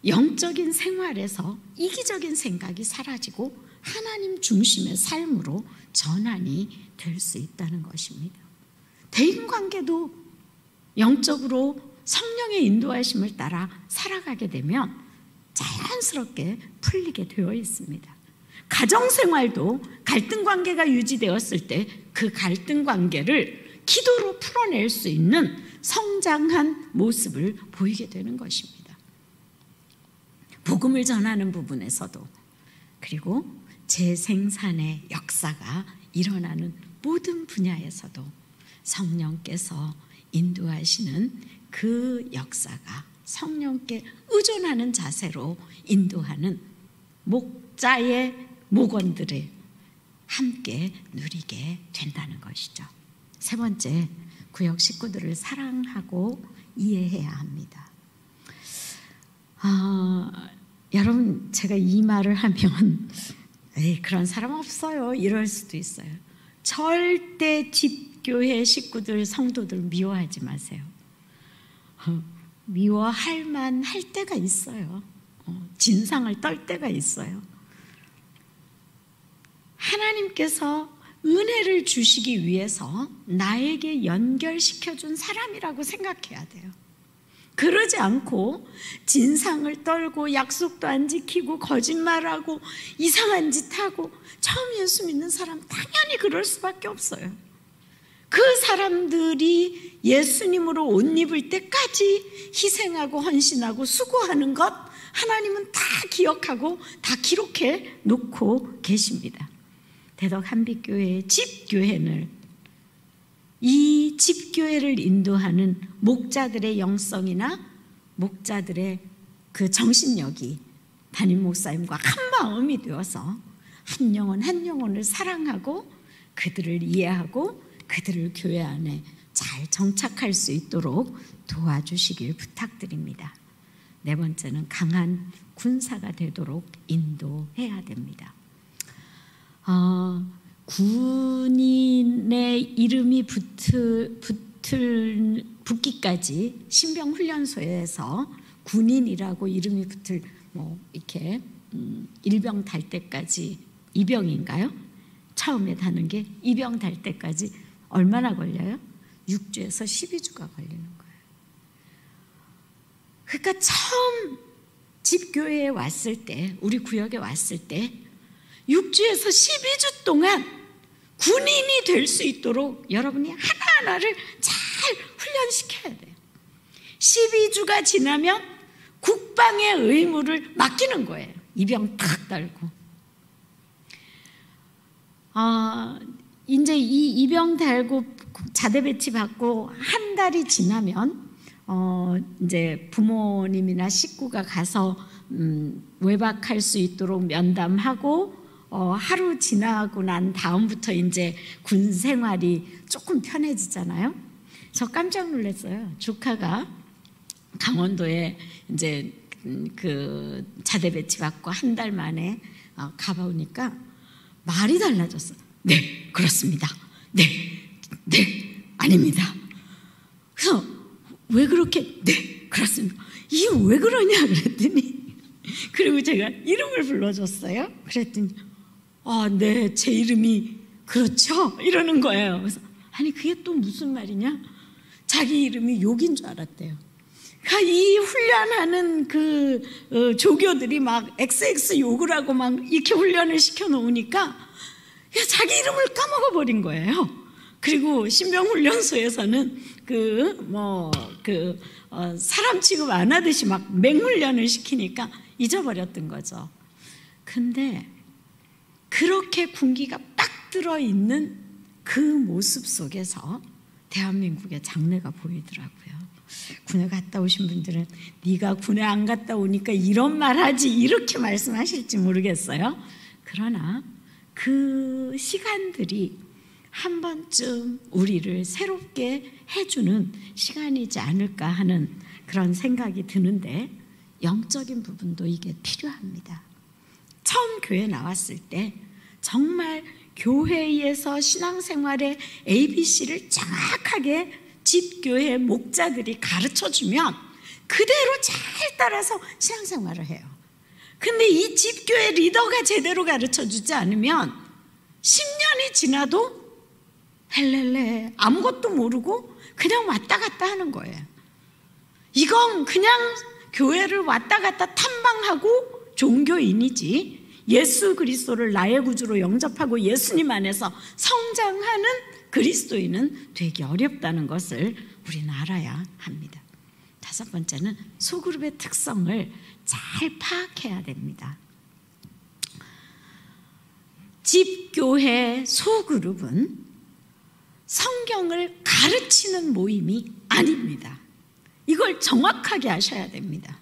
[SPEAKER 1] 영적인 생활에서 이기적인 생각이 사라지고 하나님 중심의 삶으로 전환이 될 수 있다는 것입니다. 대인관계도 영적으로 성령의 인도하심을 따라 살아가게 되면 자연스럽게 풀리게 되어 있습니다. 가정생활도 갈등 관계가 유지되었을 때 그 갈등 관계를 기도로 풀어낼 수 있는 성장한 모습을 보이게 되는 것입니다. 복음을 전하는 부분에서도, 그리고 재생산의 역사가 일어나는 모든 분야에서도 성령께서 인도하시는 그 역사가 성령께 의존하는 자세로 인도하는 목자의 목원들을 함께 누리게 된다는 것이죠. 세 번째, 구역 식구들을 사랑하고 이해해야 합니다. 여러분, 제가 이 말을 하면 그런 사람 없어요 이럴 수도 있어요. 절대 집교회 식구들, 성도들 미워하지 마세요. 미워할 만할 때가 있어요. 진상을 떨 때가 있어요. 하나님께서 은혜를 주시기 위해서 나에게 연결시켜준 사람이라고 생각해야 돼요. 그러지 않고 진상을 떨고 약속도 안 지키고 거짓말하고 이상한 짓하고 처음 예수 믿는 사람 당연히 그럴 수밖에 없어요. 그 사람들이 예수님으로 옷 입을 때까지 희생하고 헌신하고 수고하는 것 하나님은 다 기억하고 다 기록해 놓고 계십니다. 대덕 한빛교회의 집교회를, 이 집교회를 인도하는 목자들의 영성이나 목자들의 그 정신력이 담임 목사님과 한 마음이 되어서 한 영혼 한 영혼을 사랑하고 그들을 이해하고 그들을 교회 안에 잘 정착할 수 있도록 도와주시길 부탁드립니다. 네 번째는 강한 군사가 되도록 인도해야 됩니다. 군인의 이름이 붙기까지 신병훈련소에서 군인이라고 이름이 붙을 이렇게 일병 달 때까지, 이병인가요? 처음에 다는 게 이병 달 때까지 얼마나 걸려요? 6주에서 12주가 걸리는 거예요. 그러니까 처음 집교회에 왔을 때, 우리 구역에 왔을 때 6주에서 12주 동안 군인이 될 수 있도록 여러분이 하나하나를 잘 훈련시켜야 돼요. 12주가 지나면 국방의 의무를 맡기는 거예요. 이병 탁 달고. 이제 이 이병 달고 자대 배치 받고 한 달이 지나면 이제 부모님이나 식구가 가서 외박할 수 있도록 면담하고 하루 지나고 난 다음부터 이제 군 생활이 조금 편해지잖아요. 저 깜짝 놀랐어요. 조카가 강원도에 이제 그 자대 배치 받고 한 달 만에 가보니까 말이 달라졌어. 네, 그렇습니다. 네, 아닙니다. 그래서 왜 그렇게 네, 그렇습니다. 이게 왜 그러냐 그랬더니, 그리고 제가 이름을 불러줬어요. 그랬더니 네, 제 이름이 그렇죠? 이러는 거예요. 그래서 아니 그게 또 무슨 말이냐? 자기 이름이 욕인 줄 알았대요. 이 훈련하는 그 조교들이 막 XX 욕을 하고 막 이렇게 훈련을 시켜 놓으니까 자기 이름을 까먹어 버린 거예요. 그리고 신병훈련소에서는 사람 취급 안 하듯이 막 맹훈련을 시키니까 잊어버렸던 거죠. 근데 그렇게 군기가 딱 들어있는 그 모습 속에서 대한민국의 장래가 보이더라고요. 군에 갔다 오신 분들은 네가 군에 안 갔다 오니까 이런 말 하지 이렇게 말씀하실지 모르겠어요. 그러나 그 시간들이 한 번쯤 우리를 새롭게 해주는 시간이지 않을까 하는 그런 생각이 드는데, 영적인 부분도 이게 필요합니다. 처음 교회 나왔을 때 정말 교회에서 신앙생활의 ABC를 정확하게 집교회 목자들이 가르쳐주면 그대로 잘 따라서 신앙생활을 해요. 근데 이 집교회 리더가 제대로 가르쳐주지 않으면 10년이 지나도 헬렐레 아무것도 모르고 그냥 왔다 갔다 하는 거예요. 이건 그냥 교회를 왔다 갔다 탐방하고 종교인이지, 예수 그리스도를 나의 구주로 영접하고 예수님 안에서 성장하는 그리스도인은 되기 어렵다는 것을 우리는 알아야 합니다. 다섯 번째는 소그룹의 특성을 잘 파악해야 됩니다. 집교회 소그룹은 성경을 가르치는 모임이 아닙니다. 이걸 정확하게 아셔야 됩니다.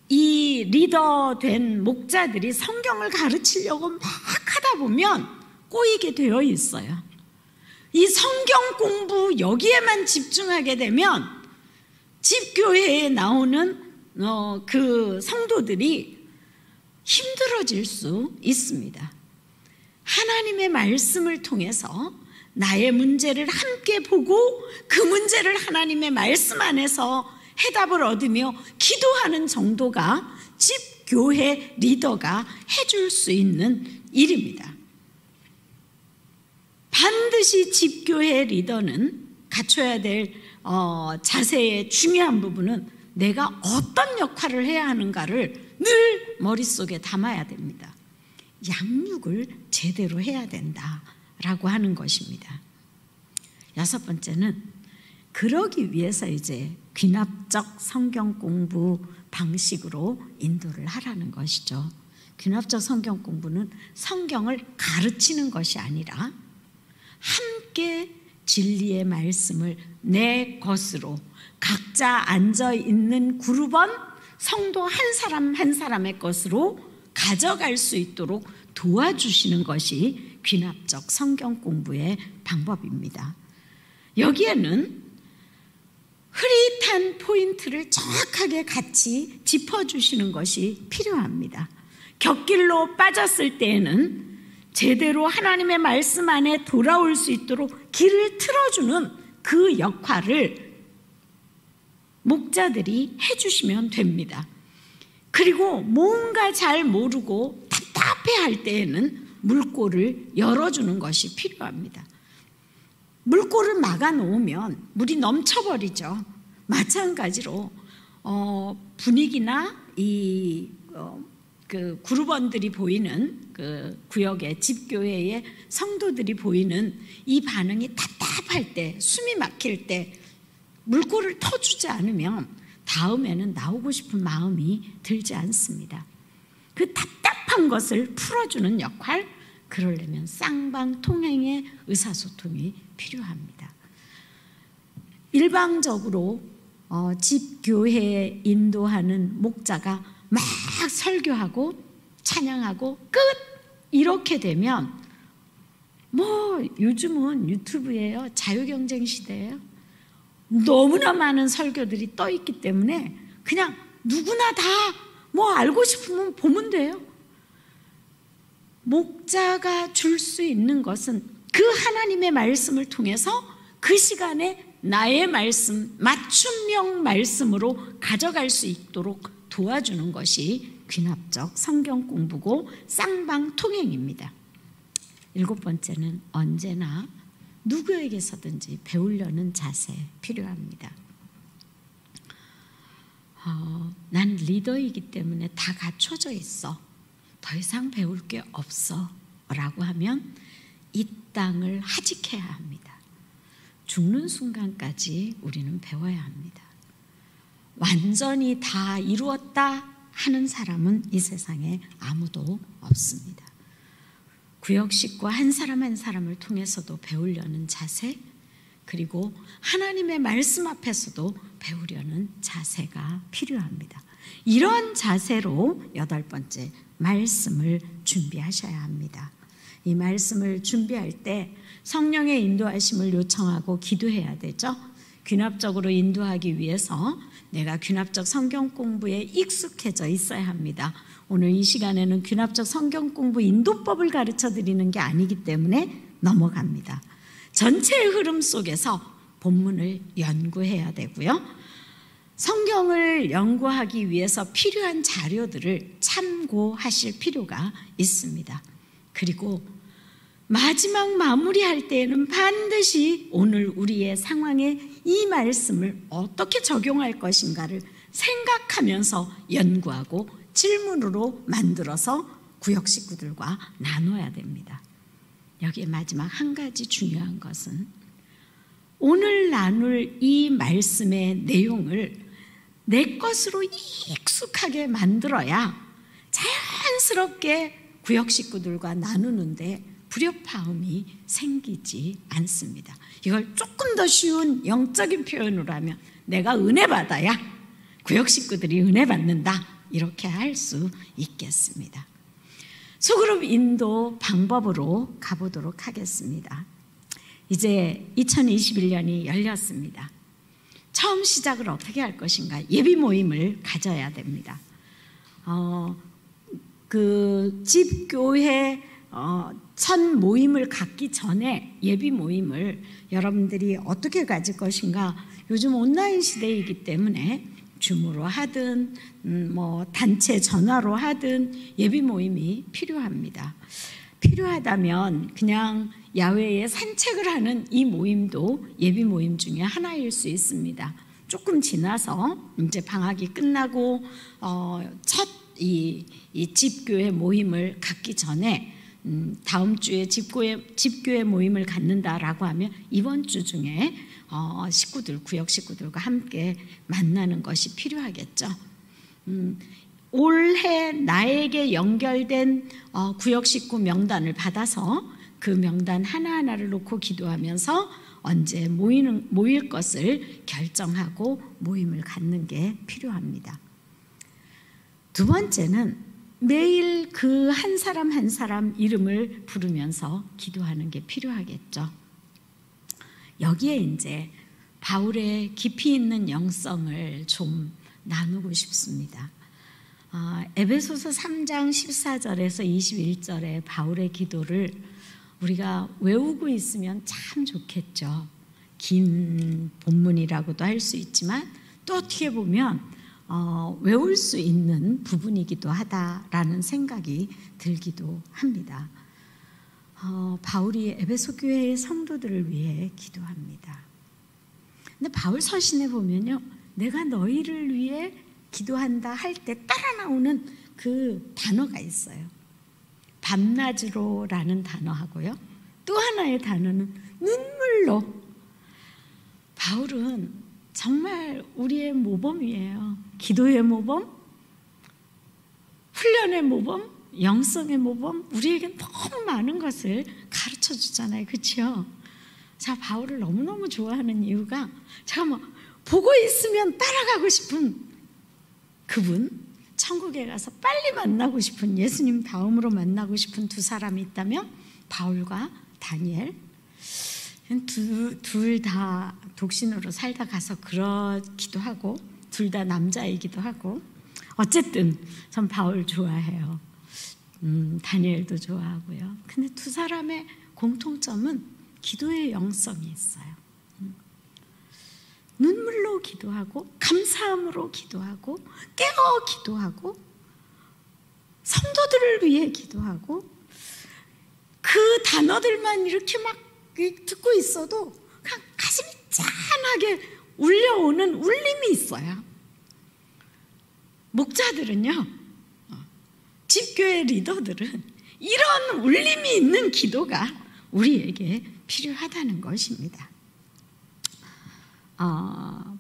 [SPEAKER 1] 이 리더 된 목자들이 성경을 가르치려고 막 하다 보면 꼬이게 되어 있어요. 이 성경 공부 여기에만 집중하게 되면 집교회에 나오는 그 성도들이 힘들어질 수 있습니다. 하나님의 말씀을 통해서 나의 문제를 함께 보고 그 문제를 하나님의 말씀 안에서 해답을 얻으며 기도하는 정도가 집교회 리더가 해줄 수 있는 일입니다. 반드시 집교회 리더는 갖춰야 될 자세의 중요한 부분은 내가 어떤 역할을 해야 하는가를 늘 머릿속에 담아야 됩니다. 양육을 제대로 해야 된다라고 하는 것입니다. 여섯 번째는 그러기 위해서 이제 귀납적 성경 공부 방식으로 인도를 하라는 것이죠. 귀납적 성경 공부는 성경을 가르치는 것이 아니라 함께 진리의 말씀을 내 것으로 각자 앉아있는 그룹원 성도 한 사람 한 사람의 것으로 가져갈 수 있도록 도와주시는 것이 귀납적 성경 공부의 방법입니다. 여기에는 흐릿한 포인트를 정확하게 같이 짚어주시는 것이 필요합니다. 곁길로 빠졌을 때에는 제대로 하나님의 말씀 안에 돌아올 수 있도록 길을 틀어주는 그 역할을 목자들이 해주시면 됩니다. 그리고 뭔가 잘 모르고 답답해할 때에는 물꼬를 열어주는 것이 필요합니다. 물꼬를 막아놓으면 물이 넘쳐버리죠. 마찬가지로 분위기나 그 그룹원들이 보이는 그 구역의 집교회의 성도들이 보이는 이 반응이 답답할 때, 숨이 막힐 때 물꼬를 터주지 않으면 다음에는 나오고 싶은 마음이 들지 않습니다. 그 답답한 것을 풀어주는 역할, 그러려면 쌍방통행의 의사소통이 필요합니다. 일방적으로 집교회에 인도하는 목자가 막 설교하고 찬양하고 끝! 이렇게 되면 요즘은 유튜브예요. 자유경쟁 시대예요. 너무나 많은 설교들이 떠 있기 때문에 그냥 누구나 다 알고 싶으면 보면 돼요. 목자가 줄 수 있는 것은 그 하나님의 말씀을 통해서 그 시간에 나의 말씀, 맞춤형 말씀으로 가져갈 수 있도록 도와주는 것이 귀납적 성경 공부고 쌍방통행입니다. 일곱 번째는 언제나 누구에게서든지 배우려는 자세 필요합니다. 난 리더이기 때문에 다 갖춰져 있어. 더 이상 배울 게 없어. 라고 하면 이 땅을 하직해야 합니다. 죽는 순간까지 우리는 배워야 합니다. 완전히 다 이루었다 하는 사람은 이 세상에 아무도 없습니다. 구역식과 한 사람 한 사람을 통해서도 배우려는 자세, 그리고 하나님의 말씀 앞에서도 배우려는 자세가 필요합니다. 이런 자세로 8번째 말씀을 준비하셔야 합니다. 이 말씀을 준비할 때 성령의 인도하심을 요청하고 기도해야 되죠. 귀납적으로 인도하기 위해서 내가 귀납적 성경 공부에 익숙해져 있어야 합니다. 오늘 이 시간에는 귀납적 성경 공부 인도법을 가르쳐 드리는 게 아니기 때문에 넘어갑니다. 전체의 흐름 속에서 본문을 연구해야 되고요. 성경을 연구하기 위해서 필요한 자료들을 참고하실 필요가 있습니다. 그리고 마지막 마무리할 때에는 반드시 오늘 우리의 상황에 이 말씀을 어떻게 적용할 것인가를 생각하면서 연구하고 질문으로 만들어서 구역 식구들과 나눠야 됩니다. 여기에 마지막 한 가지 중요한 것은 오늘 나눌 이 말씀의 내용을 내 것으로 익숙하게 만들어야 자연스럽게 구역 식구들과 나누는데 불협화음이 생기지 않습니다. 이걸 조금 더 쉬운 영적인 표현으로 하면 내가 은혜 받아야 구역 식구들이 은혜 받는다, 이렇게 할 수 있겠습니다. 소그룹 인도 방법으로 가보도록 하겠습니다. 이제 2021년이 열렸습니다. 처음 시작을 어떻게 할 것인가? 예비 모임을 가져야 됩니다. 그 집교회 첫 모임을 갖기 전에 예비 모임을 여러분들이 어떻게 가질 것인가? 요즘 온라인 시대이기 때문에 줌으로 하든 뭐 단체 전화로 하든 예비 모임이 필요합니다. 필요하다면 그냥 야외에 산책을 하는 이 모임도 예비 모임 중에 하나일 수 있습니다. 조금 지나서 이제 방학이 끝나고 첫 이 집교회 모임을 갖기 전에 다음 주에 집교회 모임을 갖는다라고 하면 이번 주 중에 구역 식구들과 함께 만나는 것이 필요하겠죠. 올해 나에게 연결된 구역 식구 명단을 받아서 그 명단 하나하나를 놓고 기도하면서 언제 모일 것을 결정하고 모임을 갖는 게 필요합니다. 두 번째는 매일 그 한 사람 한 사람 이름을 부르면서 기도하는 게 필요하겠죠. 여기에 이제 바울의 깊이 있는 영성을 좀 나누고 싶습니다. 에베소서 3장 14절에서 21절의 바울의 기도를 우리가 외우고 있으면 참 좋겠죠. 긴 본문이라고도 할 수 있지만 또 어떻게 보면 외울 수 있는 부분이기도 하다라는 생각이 들기도 합니다. 바울이 에베소 교회의 성도들을 위해 기도합니다. 근데 바울 서신에 보면요, 내가 너희를 위해 기도한다 할 때 따라 나오는 그 단어가 있어요. 밤낮으로라는 단어하고요, 또 하나의 단어는 눈물로. 바울은 정말 우리의 모범이에요. 기도의 모범, 훈련의 모범, 영성의 모범, 우리에게 너무 많은 것을 가르쳐 주잖아요. 그렇죠? 자, 바울을 너무너무 좋아하는 이유가 제가 뭐 보고 있으면 따라가고 싶은 그분, 천국에 가서 빨리 만나고 싶은, 예수님 다음으로 만나고 싶은 두 사람이 있다면 바울과 다니엘. 둘 다 독신으로 살다 가서 그렇기도 하고 둘 다 남자이기도 하고, 어쨌든 전 바울 좋아해요. 다니엘도 좋아하고요. 근데 두 사람의 공통점은 기도의 영성이 있어요. 눈물로 기도하고 감사함으로 기도하고 깨어 기도하고 성도들을 위해 기도하고, 그 단어들만 이렇게 막 듣고 있어도 그냥 가슴이 짠하게 울려오는 울림이 있어요. 목자들은요, 집교회 리더들은 이런 울림이 있는 기도가 우리에게 필요하다는 것입니다.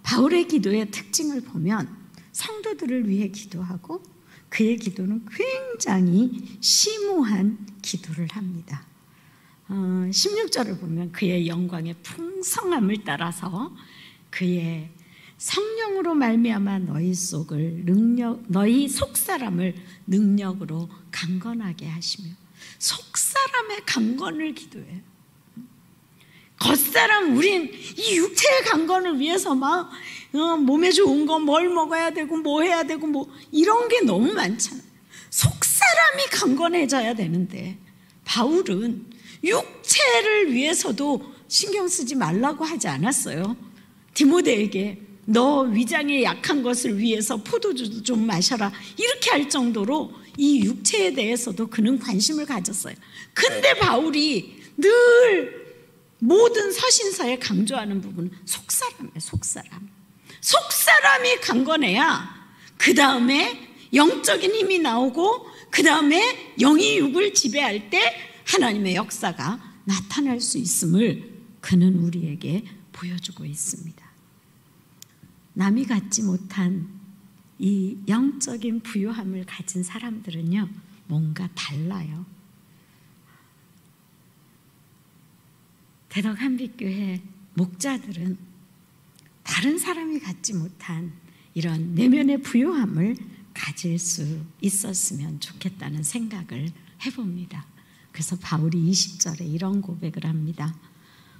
[SPEAKER 1] 바울의 기도의 특징을 보면 성도들을 위해 기도하고 그의 기도는 굉장히 심오한 기도를 합니다. 16절을 보면 그의 영광의 풍성함을 따라서 그의 성령으로 말미암아 너희 속사람을 능력으로 강건하게 하시며, 속사람의 강건을 기도해요. 겉사람, 우린 이 육체의 강건을 위해서 막 몸에 좋은 거 뭘 먹어야 되고 뭐 해야 되고 뭐 이런 게 너무 많잖아요. 속사람이 강건해져야 되는데 바울은 육체를 위해서도 신경 쓰지 말라고 하지 않았어요. 디모데에게 너 위장에 약한 것을 위해서 포도주도 좀 마셔라 이렇게 할 정도로 이 육체에 대해서도 그는 관심을 가졌어요. 근데 바울이 늘 모든 서신서에 강조하는 부분은 속사람이에요. 속사람이 강건해야 그 다음에 영적인 힘이 나오고 그 다음에 영이 육을 지배할 때 하나님의 역사가 나타날 수 있음을 그는 우리에게 보여주고 있습니다. 남이 갖지 못한 이 영적인 부유함을 가진 사람들은요, 뭔가 달라요. 대덕 한빛교회 목자들은 다른 사람이 갖지 못한 이런 내면의 부유함을 가질 수 있었으면 좋겠다는 생각을 해봅니다. 그래서 바울이 20절에 이런 고백을 합니다.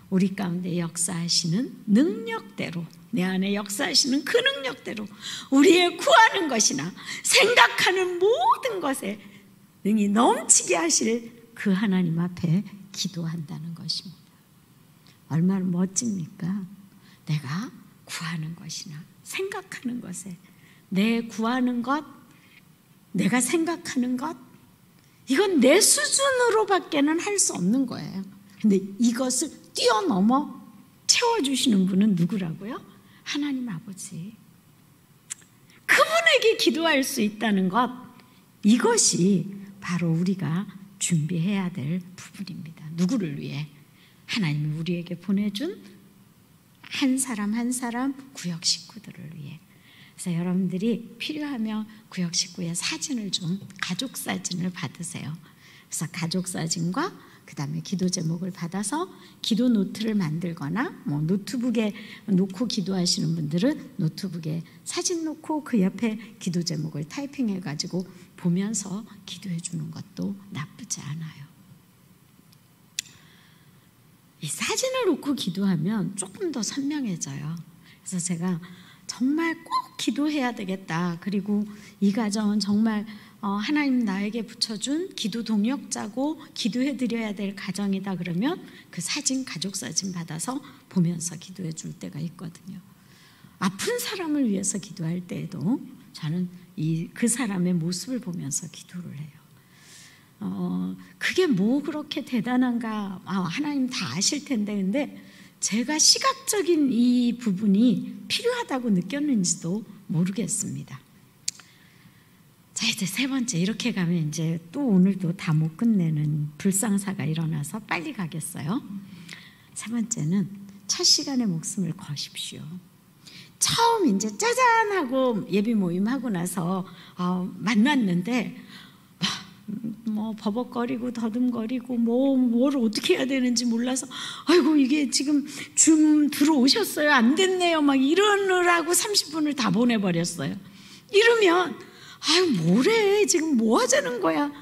[SPEAKER 1] 우리 가운데 역사하시는 능력대로, 내 안에 역사하시는 그 능력대로 우리의 구하는 것이나 생각하는 모든 것에 능히 넘치게 하실 그 하나님 앞에 기도한다는 것입니다. 얼마나 멋집니까? 내가 구하는 것이나 생각하는 것에, 내 구하는 것, 내가 생각하는 것, 이건 내 수준으로밖에는 할 수 없는 거예요. 근데 이것을 뛰어넘어 채워주시는 분은 누구라고요? 하나님 아버지. 그분에게 기도할 수 있다는 것, 이것이 바로 우리가 준비해야 될 부분입니다. 누구를 위해? 하나님이 우리에게 보내준 한 사람 한 사람 구역 식구들을 위해. 그래서 여러분들이 필요하면 구역 식구의 사진을 좀, 가족 사진을 받으세요. 그래서 가족 사진과 그 다음에 기도 제목을 받아서 기도 노트를 만들거나 뭐 노트북에 놓고 기도하시는 분들은 노트북에 사진 놓고 그 옆에 기도 제목을 타이핑해가지고 보면서 기도해 주는 것도 나쁘지 않아요. 이 사진을 놓고 기도하면 조금 더 선명해져요. 그래서 제가 정말 꼭 기도해야 되겠다. 그리고 이 가정은 정말 하나님 나에게 붙여준 기도 동역자고 기도해 드려야 될 가정이다. 그러면 그 사진, 가족 사진 받아서 보면서 기도해 줄 때가 있거든요. 아픈 사람을 위해서 기도할 때에도 저는 그 사람의 모습을 보면서 기도를 해요. 그게 뭐 그렇게 대단한가? 하나님 다 아실 텐데, 근데 제가 시각적인 이 부분이 필요하다고 느꼈는지도 모르겠습니다. 자, 이제 세 번째, 이렇게 가면 이제 또 오늘도 다 못 끝내는 불상사가 일어나서 빨리 가겠어요. 세 번째는 첫 시간에 목숨을 거십시오. 처음 이제 짜잔 하고 예비 모임 하고 나서 만났는데 뭐 버벅거리고 더듬거리고 뭘 어떻게 해야 되는지 몰라서 아이고 이게 지금 줌 들어오셨어요? 안 됐네요. 막 이러느라고 30분을 다 보내버렸어요. 이러면 아유 뭐래 지금 뭐 하자는 거야.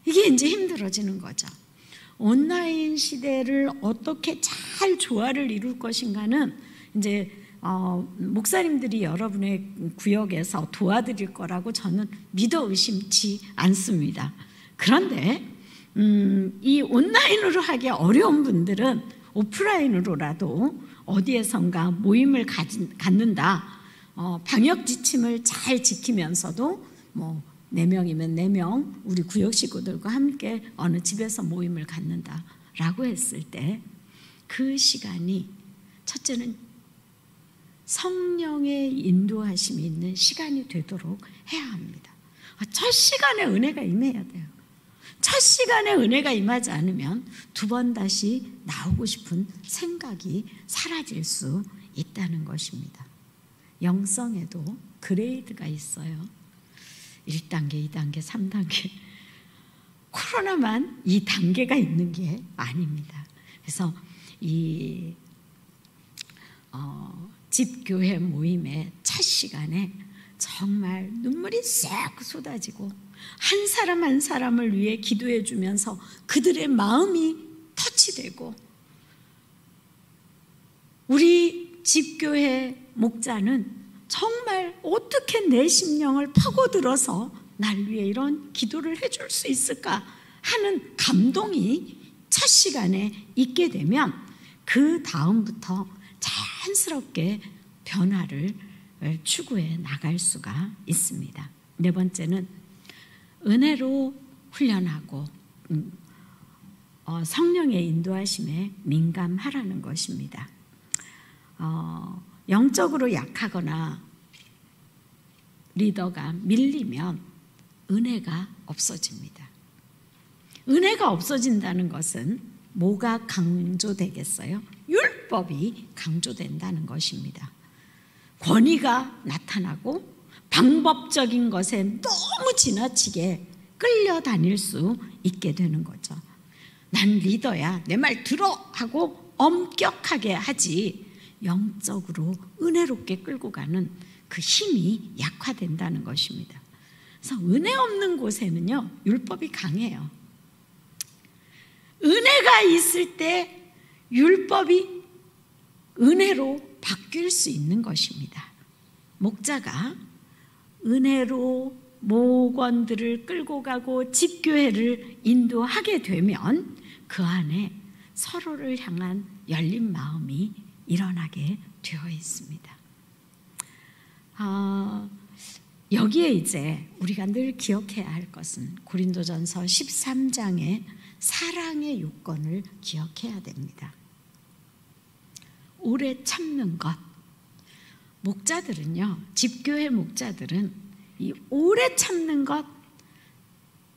[SPEAKER 1] 이게 이제 힘들어지는 거죠. 온라인 시대를 어떻게 잘 조화를 이룰 것인가는 이제 목사님들이 여러분의 구역에서 도와드릴 거라고 저는 믿어 의심치 않습니다. 그런데 이 온라인으로 하기 어려운 분들은 오프라인으로라도 어디에선가 모임을 갖는다. 방역 지침을 잘 지키면서도 뭐 4명이면 4명 우리 구역 식구들과 함께 어느 집에서 모임을 갖는다라고 했을 때 그 시간이 첫째는 성령의 인도하심이 있는 시간이 되도록 해야 합니다. 첫 시간에 은혜가 임해야 돼요. 첫 시간에 은혜가 임하지 않으면 두 번 다시 나오고 싶은 생각이 사라질 수 있다는 것입니다. 영성에도 그레이드가 있어요. 1단계, 2단계, 3단계. 코로나만 2단계가 있는 게 아닙니다. 그래서 이 집교회 모임의 첫 시간에 정말 눈물이 싹 쏟아지고 한 사람 한 사람을 위해 기도해 주면서 그들의 마음이 터치되고, 우리 집교회 목자는 정말 어떻게 내 심령을 파고들어서 날 위해 이런 기도를 해줄 수 있을까 하는 감동이 첫 시간에 있게 되면 그 다음부터 자연스럽게 변화를 추구해 나갈 수가 있습니다. 네 번째는 은혜로 훈련하고 성령의 인도하심에 민감하라는 것입니다. 영적으로 약하거나 리더가 밀리면 은혜가 없어집니다. 은혜가 없어진다는 것은 뭐가 강조되겠어요? 율법이 강조된다는 것입니다. 권위가 나타나고 방법적인 것에 너무 지나치게 끌려다닐 수 있게 되는 거죠. 난 리더야, 내 말 들어 하고 엄격하게 하지, 영적으로 은혜롭게 끌고 가는 그 힘이 약화된다는 것입니다. 그래서 은혜 없는 곳에는요, 율법이 강해요. 은혜가 있을 때 율법이 은혜로 바뀔 수 있는 것입니다. 목자가 은혜로 목원들을 끌고 가고 집교회를 인도하게 되면 그 안에 서로를 향한 열린 마음이 일어나게 되어 있습니다. 여기에 이제 우리가 늘 기억해야 할 것은 고린도전서 13장의 사랑의 요건을 기억해야 됩니다. 오래 참는 것. 목자들은요, 집교회 목자들은 이 오래 참는 것,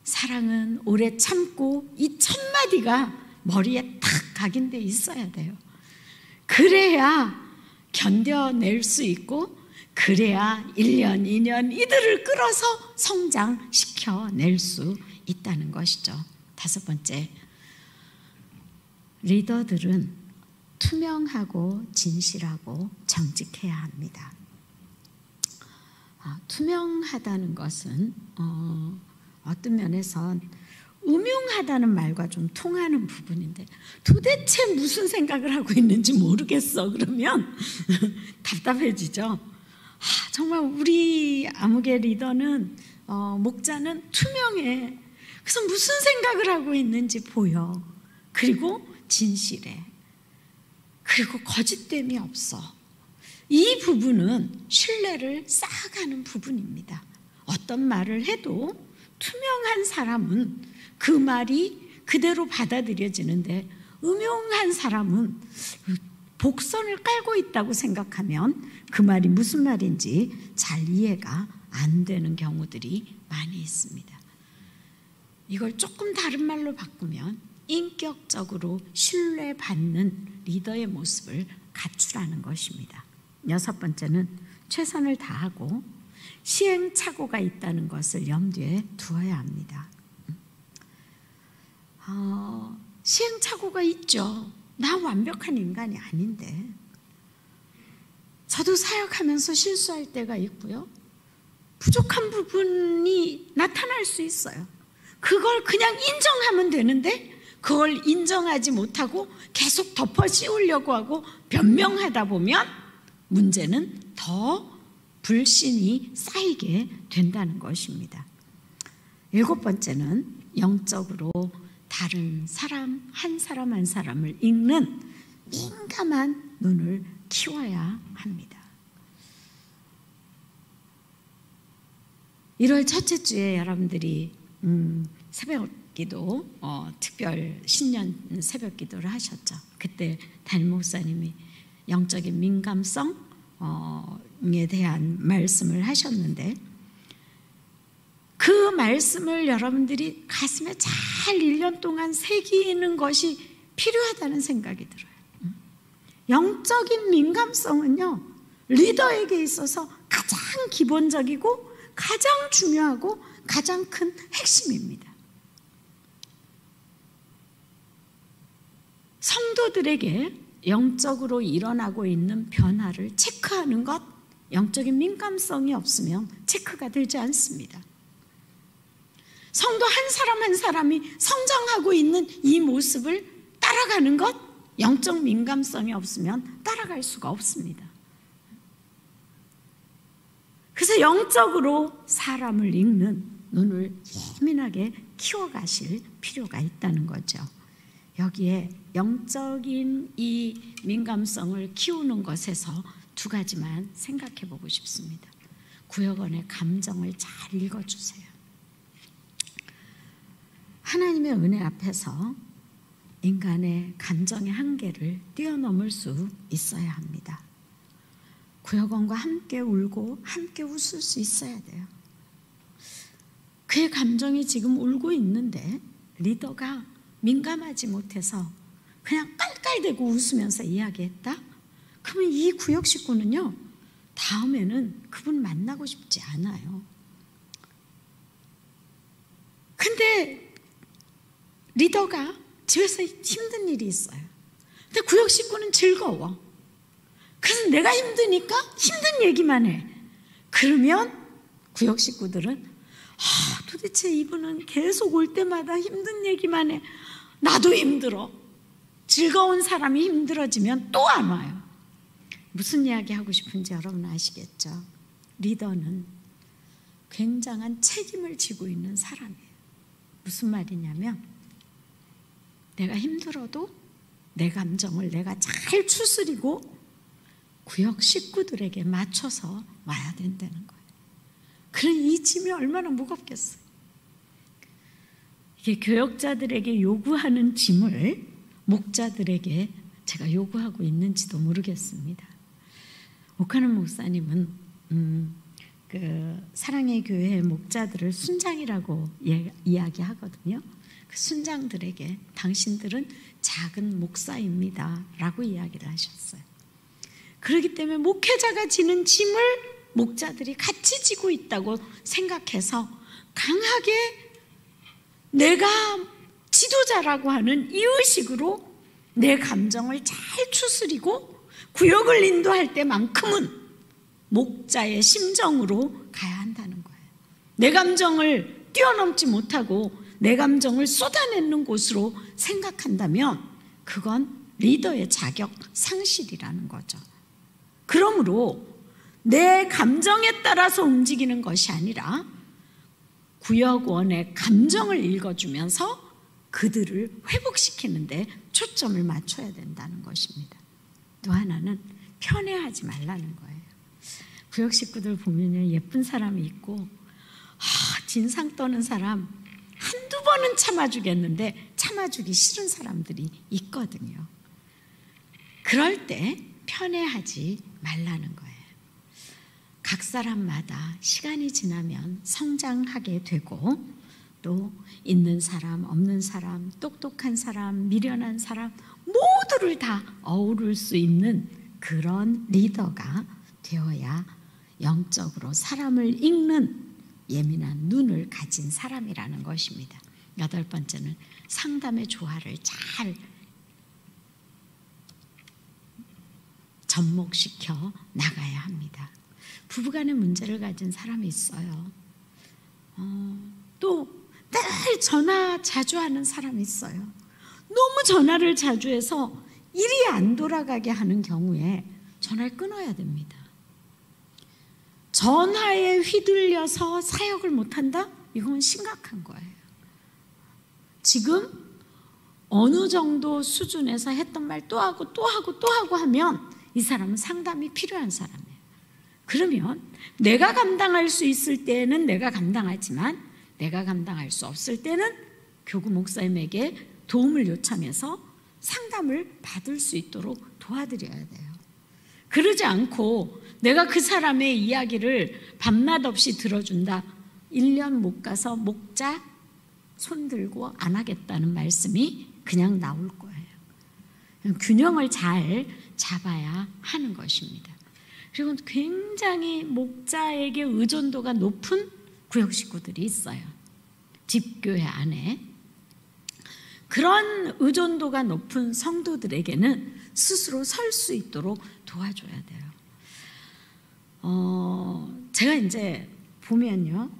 [SPEAKER 1] 사랑은 오래 참고, 이 첫 마디가 머리에 탁 각인돼 있어야 돼요. 그래야 견뎌낼 수 있고, 그래야 1년, 2년 이들을 끌어서 성장시켜낼 수 있다는 것이죠. 다섯 번째, 리더들은 투명하고 진실하고 정직해야 합니다. 투명하다는 것은 어떤 면에선 음흉하다는 말과 좀 통하는 부분인데, 도대체 무슨 생각을 하고 있는지 모르겠어 그러면 답답해지죠. 정말 우리 아무개 리더는 목자는 투명해. 그래서 무슨 생각을 하고 있는지 보여. 그리고 진실해. 그리고 거짓됨이 없어. 이 부분은 신뢰를 쌓아가는 부분입니다. 어떤 말을 해도 투명한 사람은 그 말이 그대로 받아들여지는데, 음흉한 사람은 복선을 깔고 있다고 생각하면 그 말이 무슨 말인지 잘 이해가 안 되는 경우들이 많이 있습니다. 이걸 조금 다른 말로 바꾸면 인격적으로 신뢰받는 리더의 모습을 갖추라는 것입니다. 여섯 번째는 최선을 다하고 시행착오가 있다는 것을 염두에 두어야 합니다. 시행착오가 있죠. 나 완벽한 인간이 아닌데. 저도 사역하면서 실수할 때가 있고요. 부족한 부분이 나타날 수 있어요. 그걸 그냥 인정하면 되는데 그걸 인정하지 못하고 계속 덮어 씌우려고 하고 변명하다 보면 문제는 더 불신이 쌓이게 된다는 것입니다. 일곱 번째는 영적으로 다른 사람 한 사람을 읽는 민감한 눈을 키워야 합니다. 1월 첫째 주에 여러분들이 새벽기도 특별 신년 새벽기도를 하셨죠. 그때 담임 목사님이 영적인 민감성, 대한 말씀을 하셨는데 그 말씀을 여러분들이 가슴에 잘 1년 동안 새기는 것이 필요하다는 생각이 들어요. 영적인 민감성은요, 리더에게 있어서 가장 기본적이고 가장 중요하고 가장 큰 핵심입니다. 성도들에게 영적으로 일어나고 있는 변화를 체크하는 것, 영적인 민감성이 없으면 체크가 되지 않습니다. 성도 한 사람 한 사람이 성장하고 있는 이 모습을 따라가는 것, 영적 민감성이 없으면 따라갈 수가 없습니다. 그래서 영적으로 사람을 읽는 눈을 예민하게 키워가실 필요가 있다는 거죠. 여기에 영적인 이 민감성을 키우는 것에서 두 가지만 생각해 보고 싶습니다. 구역원의 감정을 잘 읽어주세요. 하나님의 은혜 앞에서 인간의 감정의 한계를 뛰어넘을 수 있어야 합니다. 구역원과 함께 울고 함께 웃을 수 있어야 돼요. 그의 감정이 지금 울고 있는데 리더가 민감하지 못해서 그냥 깔깔대고 웃으면서 이야기했다? 그러면 이 구역 식구는요, 다음에는 그분 만나고 싶지 않아요. 근데 리더가 집에서 힘든 일이 있어요. 근데 구역 식구는 즐거워. 그래서 내가 힘드니까 힘든 얘기만 해. 그러면 구역 식구들은 도대체 이분은 계속 올 때마다 힘든 얘기만 해. 나도 힘들어. 즐거운 사람이 힘들어지면 또 안 와요. 무슨 이야기 하고 싶은지 여러분 아시겠죠? 리더는 굉장한 책임을 지고 있는 사람이에요. 무슨 말이냐면 내가 힘들어도 내 감정을 내가 잘 추스리고 구역 식구들에게 맞춰서 와야 된다는 거예요. 그런 이 짐이 얼마나 무겁겠어요. 이게 교역자들에게 요구하는 짐을 목자들에게 제가 요구하고 있는지도 모르겠습니다. 오카는 목사님은 그 사랑의 교회의 목자들을 순장이라고 이야기하거든요. 그 순장들에게 당신들은 작은 목사입니다 라고 이야기를 하셨어요. 그렇기 때문에 목회자가 지는 짐을 목자들이 같이 지고 있다고 생각해서 강하게 내가 지도자라고 하는 이 의식으로 내 감정을 잘 추스리고 구역을 인도할 때만큼은 목자의 심정으로 가야 한다는 거예요. 내 감정을 뛰어넘지 못하고 내 감정을 쏟아내는 곳으로 생각한다면 그건 리더의 자격 상실이라는 거죠. 그러므로 내 감정에 따라서 움직이는 것이 아니라 구역원의 감정을 읽어주면서 그들을 회복시키는 데 초점을 맞춰야 된다는 것입니다. 또 하나는 편애하지 말라는 거예요. 구역 식구들 보면 예쁜 사람이 있고 진상 떠는 사람 한두 번은 참아주겠는데 참아주기 싫은 사람들이 있거든요. 그럴 때 편애하지 말라는 거예요. 각 사람마다 시간이 지나면 성장하게 되고 또 있는 사람, 없는 사람, 똑똑한 사람, 미련한 사람 모두를 다 어우를 수 있는 그런 리더가 되어야 영적으로 사람을 읽는 예민한 눈을 가진 사람이라는 것입니다. 8번째는 상담의 조화를 잘 접목시켜 나가야 합니다. 부부간의 문제를 가진 사람이 있어요. 또 늘 전화 자주 하는 사람이 있어요. 너무 전화를 자주 해서 일이 안 돌아가게 하는 경우에 전화를 끊어야 됩니다. 전화에 휘둘려서 사역을 못한다? 이건 심각한 거예요. 지금 어느 정도 수준에서 했던 말 또 하고 또 하고 또 하고 하면 이 사람은 상담이 필요한 사람이에요. 그러면 내가 감당할 수 있을 때는 내가 감당하지만 내가 감당할 수 없을 때는 교구 목사님에게 도움을 요청해서 상담을 받을 수 있도록 도와드려야 돼요. 그러지 않고 내가 그 사람의 이야기를 밤낮 없이 들어준다. 1년 못 가서 목자 손 들고 안 하겠다는 말씀이 그냥 나올 거예요. 균형을 잘 잡아야 하는 것입니다. 그리고 굉장히 목자에게 의존도가 높은 구역 식구들이 있어요. 집교회 안에. 그런 의존도가 높은 성도들에게는 스스로 설 수 있도록 도와줘야 돼요. 제가 이제 보면요,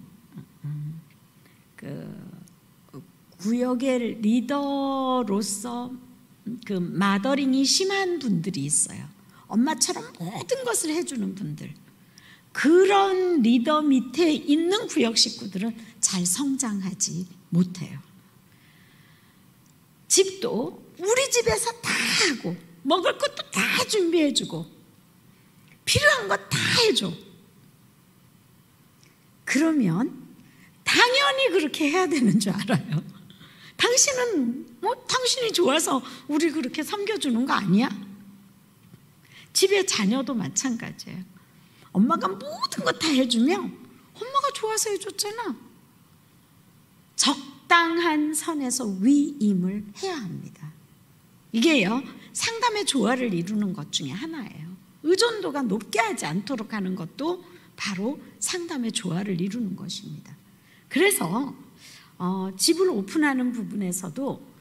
[SPEAKER 1] 구역의 리더로서 그 마더링이 심한 분들이 있어요. 엄마처럼 모든 것을 해주는 분들. 그런 리더 밑에 있는 구역 식구들은 잘 성장하지 못해요. 집도 우리 집에서 다 하고 먹을 것도 다 준비해주고 필요한 거 다 해줘. 그러면 당연히 그렇게 해야 되는 줄 알아요. 당신은 당신이 좋아서 우리 그렇게 섬겨주는 거 아니야? 집에 자녀도 마찬가지예요. 엄마가 모든 거 다 해주면 엄마가 좋아서 해줬잖아. 적당한 선에서 위임을 해야 합니다. 이게요, 상담의 조화를 이루는 것 중에 하나예요. 의존도가 높게 하지 않도록 하는 것도 바로 상담의 조화를 이루는 것입니다. 그래서 집을 오픈하는 부분에서도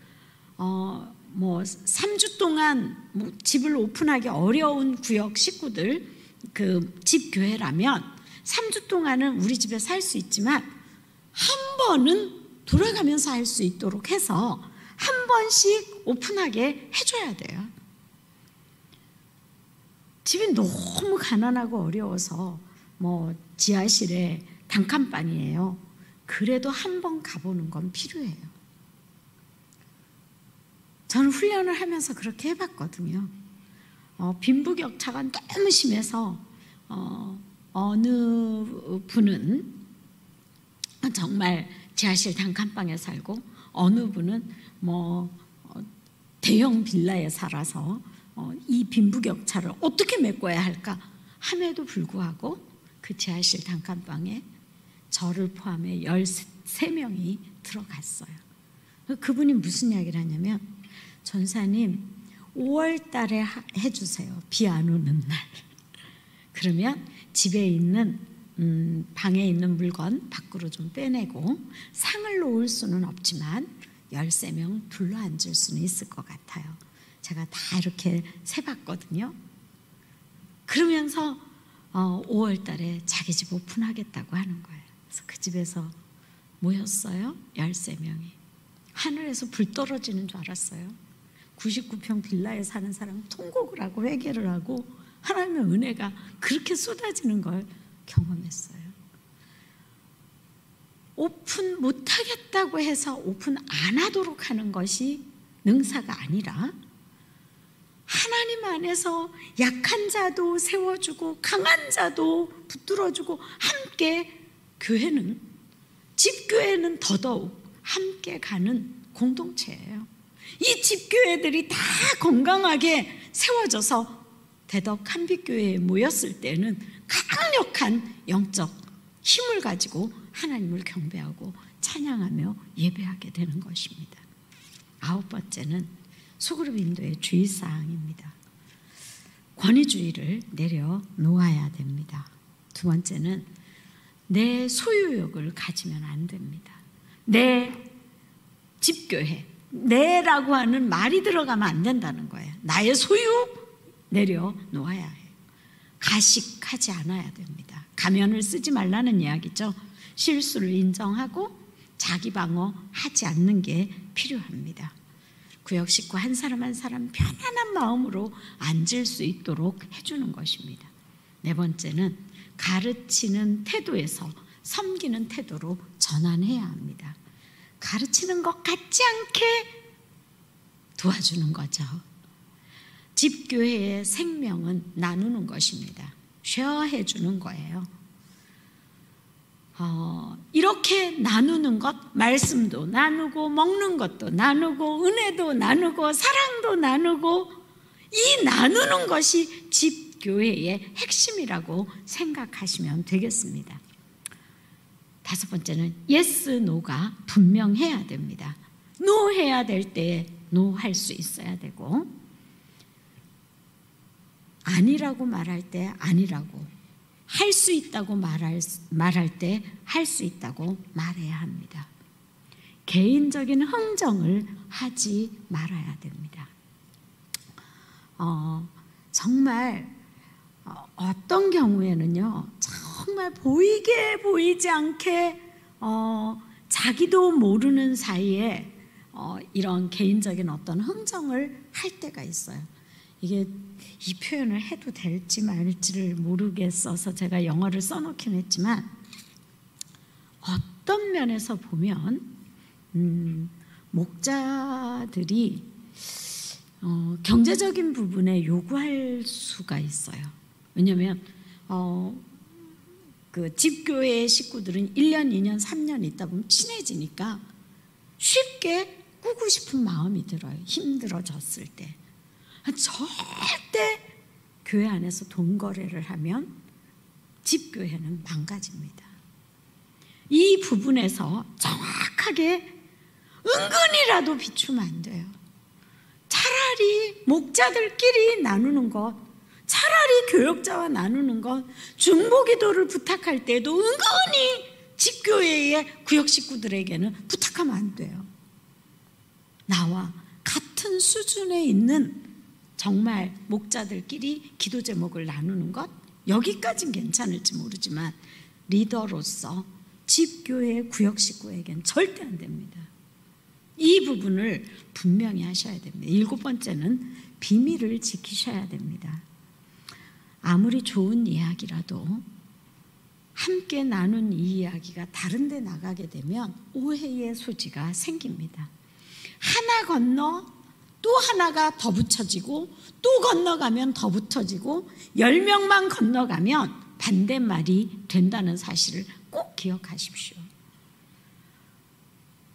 [SPEAKER 1] 3주 동안 집을 오픈하기 어려운 구역 식구들, 그 집교회라면 3주 동안은 우리 집에 살 수 있지만 한 번은 돌아가면서 할 수 있도록 해서 한 번씩 오픈하게 해줘야 돼요. 집이 너무 가난하고 어려워서 지하실에 단칸방이에요. 그래도 한 번 가보는 건 필요해요. 저는 훈련을 하면서 그렇게 해봤거든요. 빈부격차가 너무 심해서 어느 분은 정말 지하실 단칸방에 살고 어느 분은 대형 빌라에 살아서 이 빈부격차를 어떻게 메꿔야 할까 함에도 불구하고 그 지하실 단칸방에 저를 포함해 13명이 들어갔어요. 그분이 무슨 이야기를 하냐면, 전사님 5월 달에 해주세요. 비 안 오는 날. 그러면 집에 있는 방에 있는 물건 밖으로 좀 빼내고 상을 놓을 수는 없지만 13명 둘러앉을 수는 있을 것 같아요. 제가 다 이렇게 세봤거든요. 그러면서 5월 달에 자기 집 오픈하겠다고 하는 거예요. 그래서 그 집에서 모였어요. 13명이. 하늘에서 불 떨어지는 줄 알았어요. 99평 빌라에 사는 사람은 통곡을 하고 회개를 하고 하나님의 은혜가 그렇게 쏟아지는 걸 경험했어요. 오픈 못하겠다고 해서 오픈 안 하도록 하는 것이 능사가 아니라 하나님 안에서 약한 자도 세워주고 강한 자도 붙들어주고 함께 교회는, 집교회는 더더욱 함께 가는 공동체예요. 이 집교회들이 다 건강하게 세워져서 대덕 한빛교회에 모였을 때는 강력한 영적 힘을 가지고 하나님을 경배하고 찬양하며 예배하게 되는 것입니다. 9번째는 소그룹 인도의 주의사항입니다. 권위주의를 내려놓아야 됩니다. 2번째는 내 소유욕을 가지면 안 됩니다. 내 집교회, 내라고 하는 말이 들어가면 안 된다는 거예요. 나의 소유욕 내려놓아야 해요. 가식하지 않아야 됩니다. 가면을 쓰지 말라는 이야기죠. 실수를 인정하고 자기 방어하지 않는 게 필요합니다. 구역 식구 한 사람 한 사람 편안한 마음으로 앉을 수 있도록 해주는 것입니다. 4번째는 가르치는 태도에서 섬기는 태도로 전환해야 합니다. 가르치는 것 같지 않게 도와주는 거죠. 집교회의 생명은 나누는 것입니다. 쉐어해 주는 거예요. 이렇게 나누는 것, 말씀도 나누고 먹는 것도 나누고 은혜도 나누고 사랑도 나누고, 이 나누는 것이 집 집교회의 핵심이라고 생각하시면 되겠습니다. 다섯 번째는 yes, no가 분명해야 됩니다. no 해야 될 때에 no 할 수 있어야 되고, 아니라고 말할 때 아니라고, 할 수 있다고 말할 때 할 수 있다고 말해야 합니다. 개인적인 흥정을 하지 말아야 됩니다. 정말 어떤 경우에는요, 정말 보이게 보이지 않게 자기도 모르는 사이에 이런 개인적인 어떤 흥정을 할 때가 있어요. 이게 이 표현을 해도 될지 말지를 모르겠어서 제가 영어를 써놓긴 했지만, 어떤 면에서 보면 목자들이 경제적인 부분에 요구할 수가 있어요. 왜냐하면 그 집교회 식구들은 1년, 2년, 3년 있다 보면 친해지니까 쉽게 꾸고 싶은 마음이 들어요. 힘들어졌을 때. 절대 교회 안에서 돈 거래를 하면 집교회는 망가집니다. 이 부분에서 정확하게 은근이라도 비추면 안 돼요. 차라리 목자들끼리 나누는 것, 차라리 교역자와 나누는 것, 중보기도를 부탁할 때도 은근히 집교회의 구역 식구들에게는 부탁하면 안 돼요. 나와 같은 수준에 있는 정말 목자들끼리 기도 제목을 나누는 것, 여기까지는 괜찮을지 모르지만 리더로서 집교회 구역 식구에겐 절대 안 됩니다. 이 부분을 분명히 하셔야 됩니다. 7번째는 비밀을 지키셔야 됩니다. 아무리 좋은 이야기라도 함께 나눈 이 이야기가 다른 데 나가게 되면 오해의 소지가 생깁니다. 하나 건너 또 하나가 더 붙여지고, 또 건너가면 더 붙어지고, 10명만 건너가면 반대말이 된다는 사실을 꼭 기억하십시오.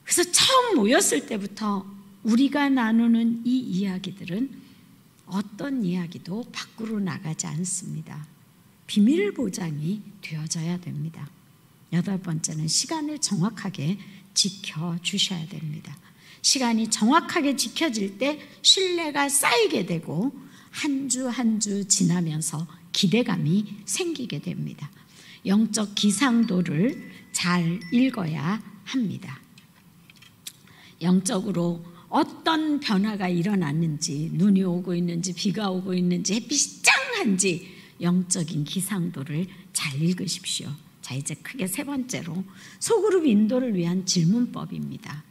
[SPEAKER 1] 그래서 처음 모였을 때부터 우리가 나누는 이 이야기들은 어떤 이야기도 밖으로 나가지 않습니다. 비밀 보장이 되어져야 됩니다. 8번째는 시간을 정확하게 지켜주셔야 됩니다. 시간이 정확하게 지켜질 때 신뢰가 쌓이게 되고 한 주 한 주 지나면서 기대감이 생기게 됩니다. 영적 기상도를 잘 읽어야 합니다. 영적으로 어떤 변화가 일어났는지, 눈이 오고 있는지 비가 오고 있는지 햇빛이 짱한지 영적인 기상도를 잘 읽으십시오. 자, 이제 크게 세 번째로 소그룹 인도를 위한 질문법입니다.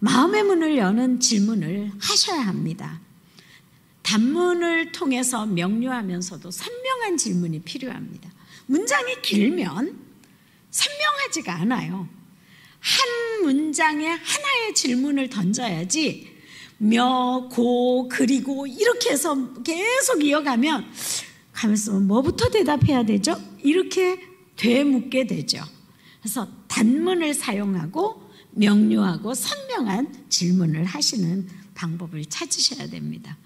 [SPEAKER 1] 마음의 문을 여는 질문을 하셔야 합니다. 단문을 통해서 명료하면서도 선명한 질문이 필요합니다. 문장이 길면 선명하지가 않아요. 한 문장에 하나의 질문을 던져야지 고, 그리고 이렇게 해서 계속 이어가면 가면서 뭐부터 대답해야 되죠? 이렇게 되묻게 되죠. 그래서 단문을 사용하고 명료하고 선명한 질문을 하시는 방법을 찾으셔야 됩니다.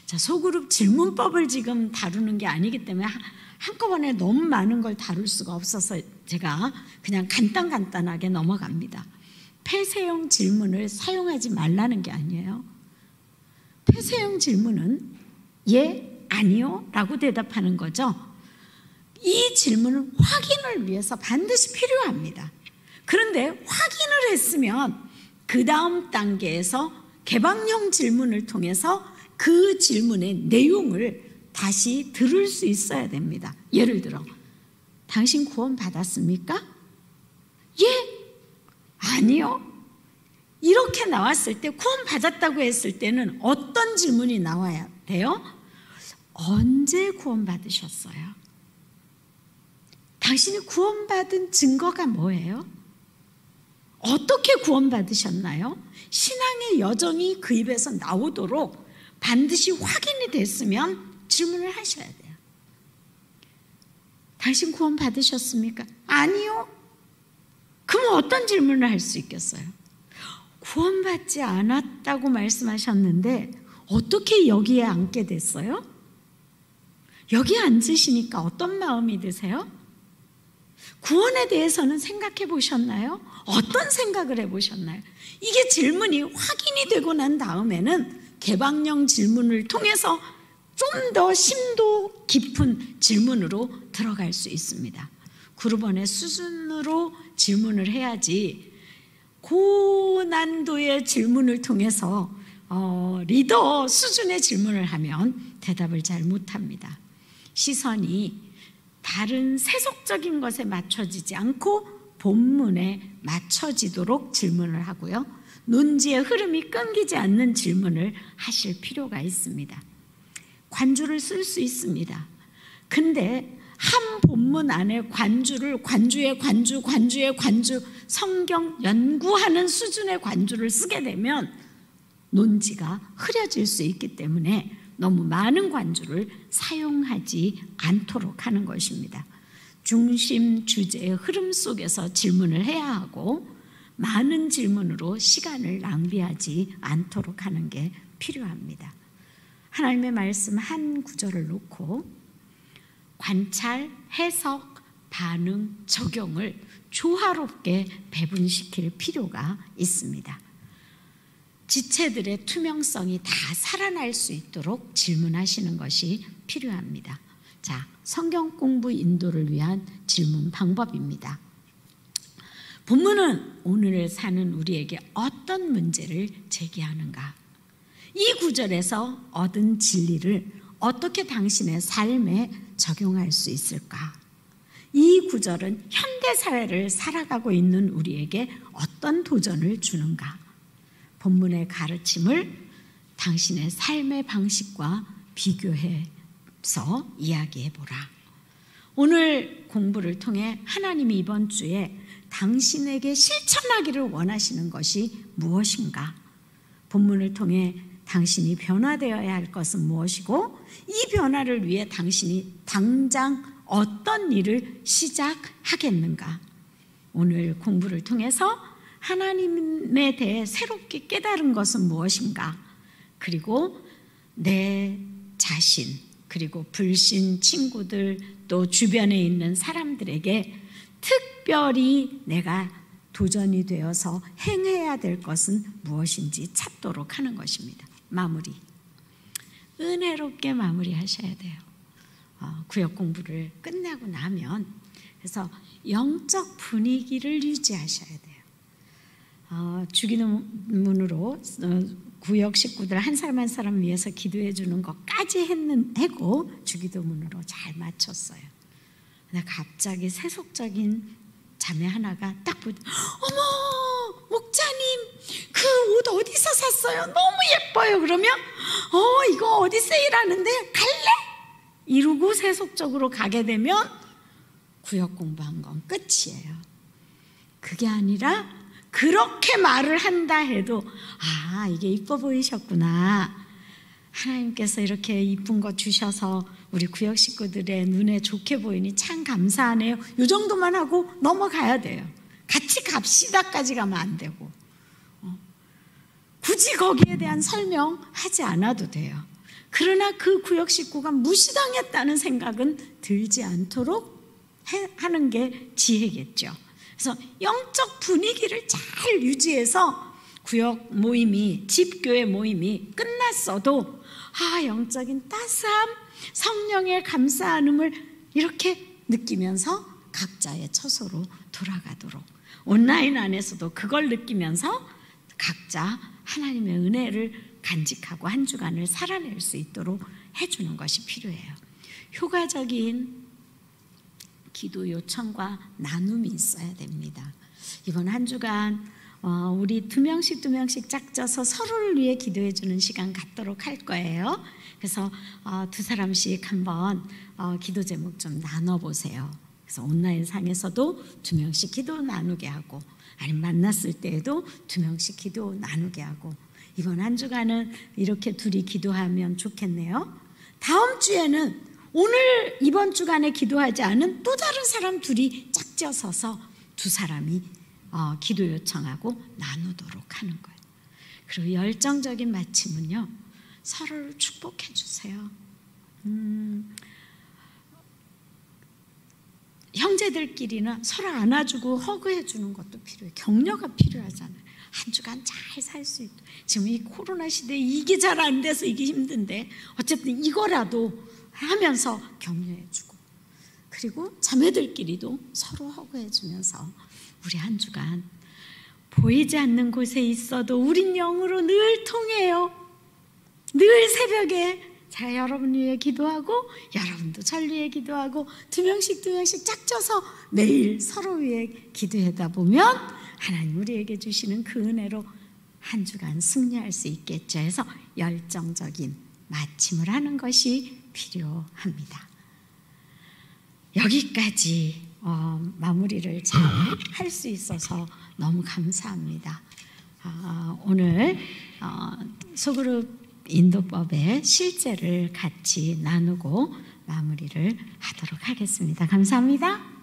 [SPEAKER 1] 자, 소그룹 질문법을 지금 다루는 게 아니기 때문에 한꺼번에 너무 많은 걸 다룰 수가 없어서 제가 그냥 간단하게 넘어갑니다. 폐쇄형 질문을 사용하지 말라는 게 아니에요. 폐쇄형 질문은 예, 아니요 라고 대답하는 거죠. 이 질문은 확인을 위해서 반드시 필요합니다. 그런데 확인을 했으면 그 다음 단계에서 개방형 질문을 통해서 그 질문의 내용을 다시 들을 수 있어야 됩니다. 예를 들어, 당신 구원 받았습니까? 예, 아니요. 이렇게 나왔을 때, 구원 받았다고 했을 때는 어떤 질문이 나와야 돼요? 언제 구원 받으셨어요? 당신이 구원 받은 증거가 뭐예요? 어떻게 구원 받으셨나요? 신앙의 여정이 그 입에서 나오도록 반드시 확인이 됐으면 질문을 하셔야 돼요. 당신 구원 받으셨습니까? 아니요. 그럼 어떤 질문을 할 수 있겠어요? 구원받지 않았다고 말씀하셨는데 어떻게 여기에 앉게 됐어요? 여기 앉으시니까 어떤 마음이 드세요? 구원에 대해서는 생각해 보셨나요? 어떤 생각을 해 보셨나요? 이게 질문이 확인이 되고 난 다음에는 개방형 질문을 통해서 좀 더 심도 깊은 질문으로 들어갈 수 있습니다. 그룹원의 수준으로 질문을 해야지 고난도의 질문을 통해서 리더 수준의 질문을 하면 대답을 잘 못합니다. 시선이 다른 세속적인 것에 맞춰지지 않고 본문에 맞춰지도록 질문을 하고요. 논지의 흐름이 끊기지 않는 질문을 하실 필요가 있습니다. 관주를 쓸 수 있습니다. 근데 한 본문 안에 관주의 관주, 성경 연구하는 수준의 관주를 쓰게 되면 논지가 흐려질 수 있기 때문에 너무 많은 관주를 사용하지 않도록 하는 것입니다. 중심 주제의 흐름 속에서 질문을 해야 하고 많은 질문으로 시간을 낭비하지 않도록 하는 게 필요합니다. 하나님의 말씀 한 구절을 놓고 관찰, 해석, 반응, 적용을 조화롭게 배분시킬 필요가 있습니다. 지체들의 투명성이 다 살아날 수 있도록 질문하시는 것이 필요합니다. 자, 성경 공부 인도를 위한 질문 방법입니다. 본문은 오늘을 사는 우리에게 어떤 문제를 제기하는가? 이 구절에서 얻은 진리를 어떻게 당신의 삶에 적용할 수 있을까? 이 구절은 현대 사회를 살아가고 있는 우리에게 어떤 도전을 주는가? 본문의 가르침을 당신의 삶의 방식과 비교해서 이야기해보라. 오늘 공부를 통해 하나님이 이번 주에 당신에게 실천하기를 원하시는 것이 무엇인가? 본문을 통해 당신이 변화되어야 할 것은 무엇이고 이 변화를 위해 당신이 당장 어떤 일을 시작하겠는가? 오늘 공부를 통해서 하나님에 대해 새롭게 깨달은 것은 무엇인가? 그리고 내 자신, 그리고 불신 친구들 또 주변에 있는 사람들에게 특별히 내가 도전이 되어서 행해야 될 것은 무엇인지 찾도록 하는 것입니다. 마무리. 은혜롭게 마무리하셔야 돼요. 구역 공부를 끝나고 나면 그래서 영적 분위기를 유지하셔야 돼요. 주기도문으로 구역 식구들 한 사람 한 사람 위해서 기도해 주는 것까지 했고 주기도문으로 잘 마쳤어요. 근데 갑자기 세속적인 자매 하나가 딱 보더니 어머 목자님 그 옷 어디서 샀어요? 너무 예뻐요. 그러면 이거 어디 세일하는데 갈래? 이러고 세속적으로 가게 되면 구역 공부한 건 끝이에요. 그게 아니라 그렇게 말을 한다 해도 이게 이뻐 보이셨구나. 하나님께서 이렇게 이쁜 거 주셔서 우리 구역 식구들의 눈에 좋게 보이니 참 감사하네요. 이 정도만 하고 넘어가야 돼요. 같이 갑시다까지 가면 안 되고 굳이 거기에 대한 설명하지 않아도 돼요. 그러나 그 구역 식구가 무시당했다는 생각은 들지 않도록 하는 게 지혜겠죠. 그래서 영적 분위기를 잘 유지해서 구역 모임이, 집교회 모임이 끝났어도 영적인 따스함, 성령의 감사함을 이렇게 느끼면서 각자의 처소로 돌아가도록, 온라인 안에서도 그걸 느끼면서 각자 하나님의 은혜를 간직하고 한 주간을 살아낼 수 있도록 해주는 것이 필요해요. 효과적인 기도 요청과 나눔이 있어야 됩니다. 이번 한 주간 우리 두 명씩 짝져서 서로를 위해 기도해 주는 시간 갖도록 할 거예요. 그래서 두 사람씩 한번 기도 제목 좀 나눠보세요. 그래서 온라인 상에서도 두 명씩 기도 나누게 하고, 아니면 만났을 때에도 두 명씩 기도 나누게 하고, 이번 한 주간은 이렇게 둘이 기도하면 좋겠네요. 다음 주에는 오늘 이번 주간에 기도하지 않은 또 다른 사람 둘이 짝져서서 두 사람이 기도 요청하고 나누도록 하는 거예요. 그리고 열정적인 마침은요, 서로를 축복해 주세요. 자매들끼리는 서로 안아주고 허그해주는 것도 필요해요. 격려가 필요하잖아요. 한 주간 잘 살 수 있도록. 지금 이 코로나 시대에 이게 잘 안 돼서 이게 힘든데 어쨌든 이거라도 하면서 격려해주고, 그리고 자매들끼리도 서로 허그해주면서 우리 한 주간 보이지 않는 곳에 있어도 우린 영으로 늘 통해요. 늘 새벽에 제가 여러분 위해 기도하고 여러분도 절 위해 기도하고 두 명씩 짝져서 매일 서로 위해 기도하다 보면 하나님 우리에게 주시는 그 은혜로 한 주간 승리할 수 있겠죠. 해서 열정적인 마침을 하는 것이 필요합니다. 여기까지 마무리를 잘 할 수 있어서 너무 감사합니다. 오늘 소그룹 인도법의 실제를 같이 나누고 마무리를 하도록 하겠습니다. 감사합니다.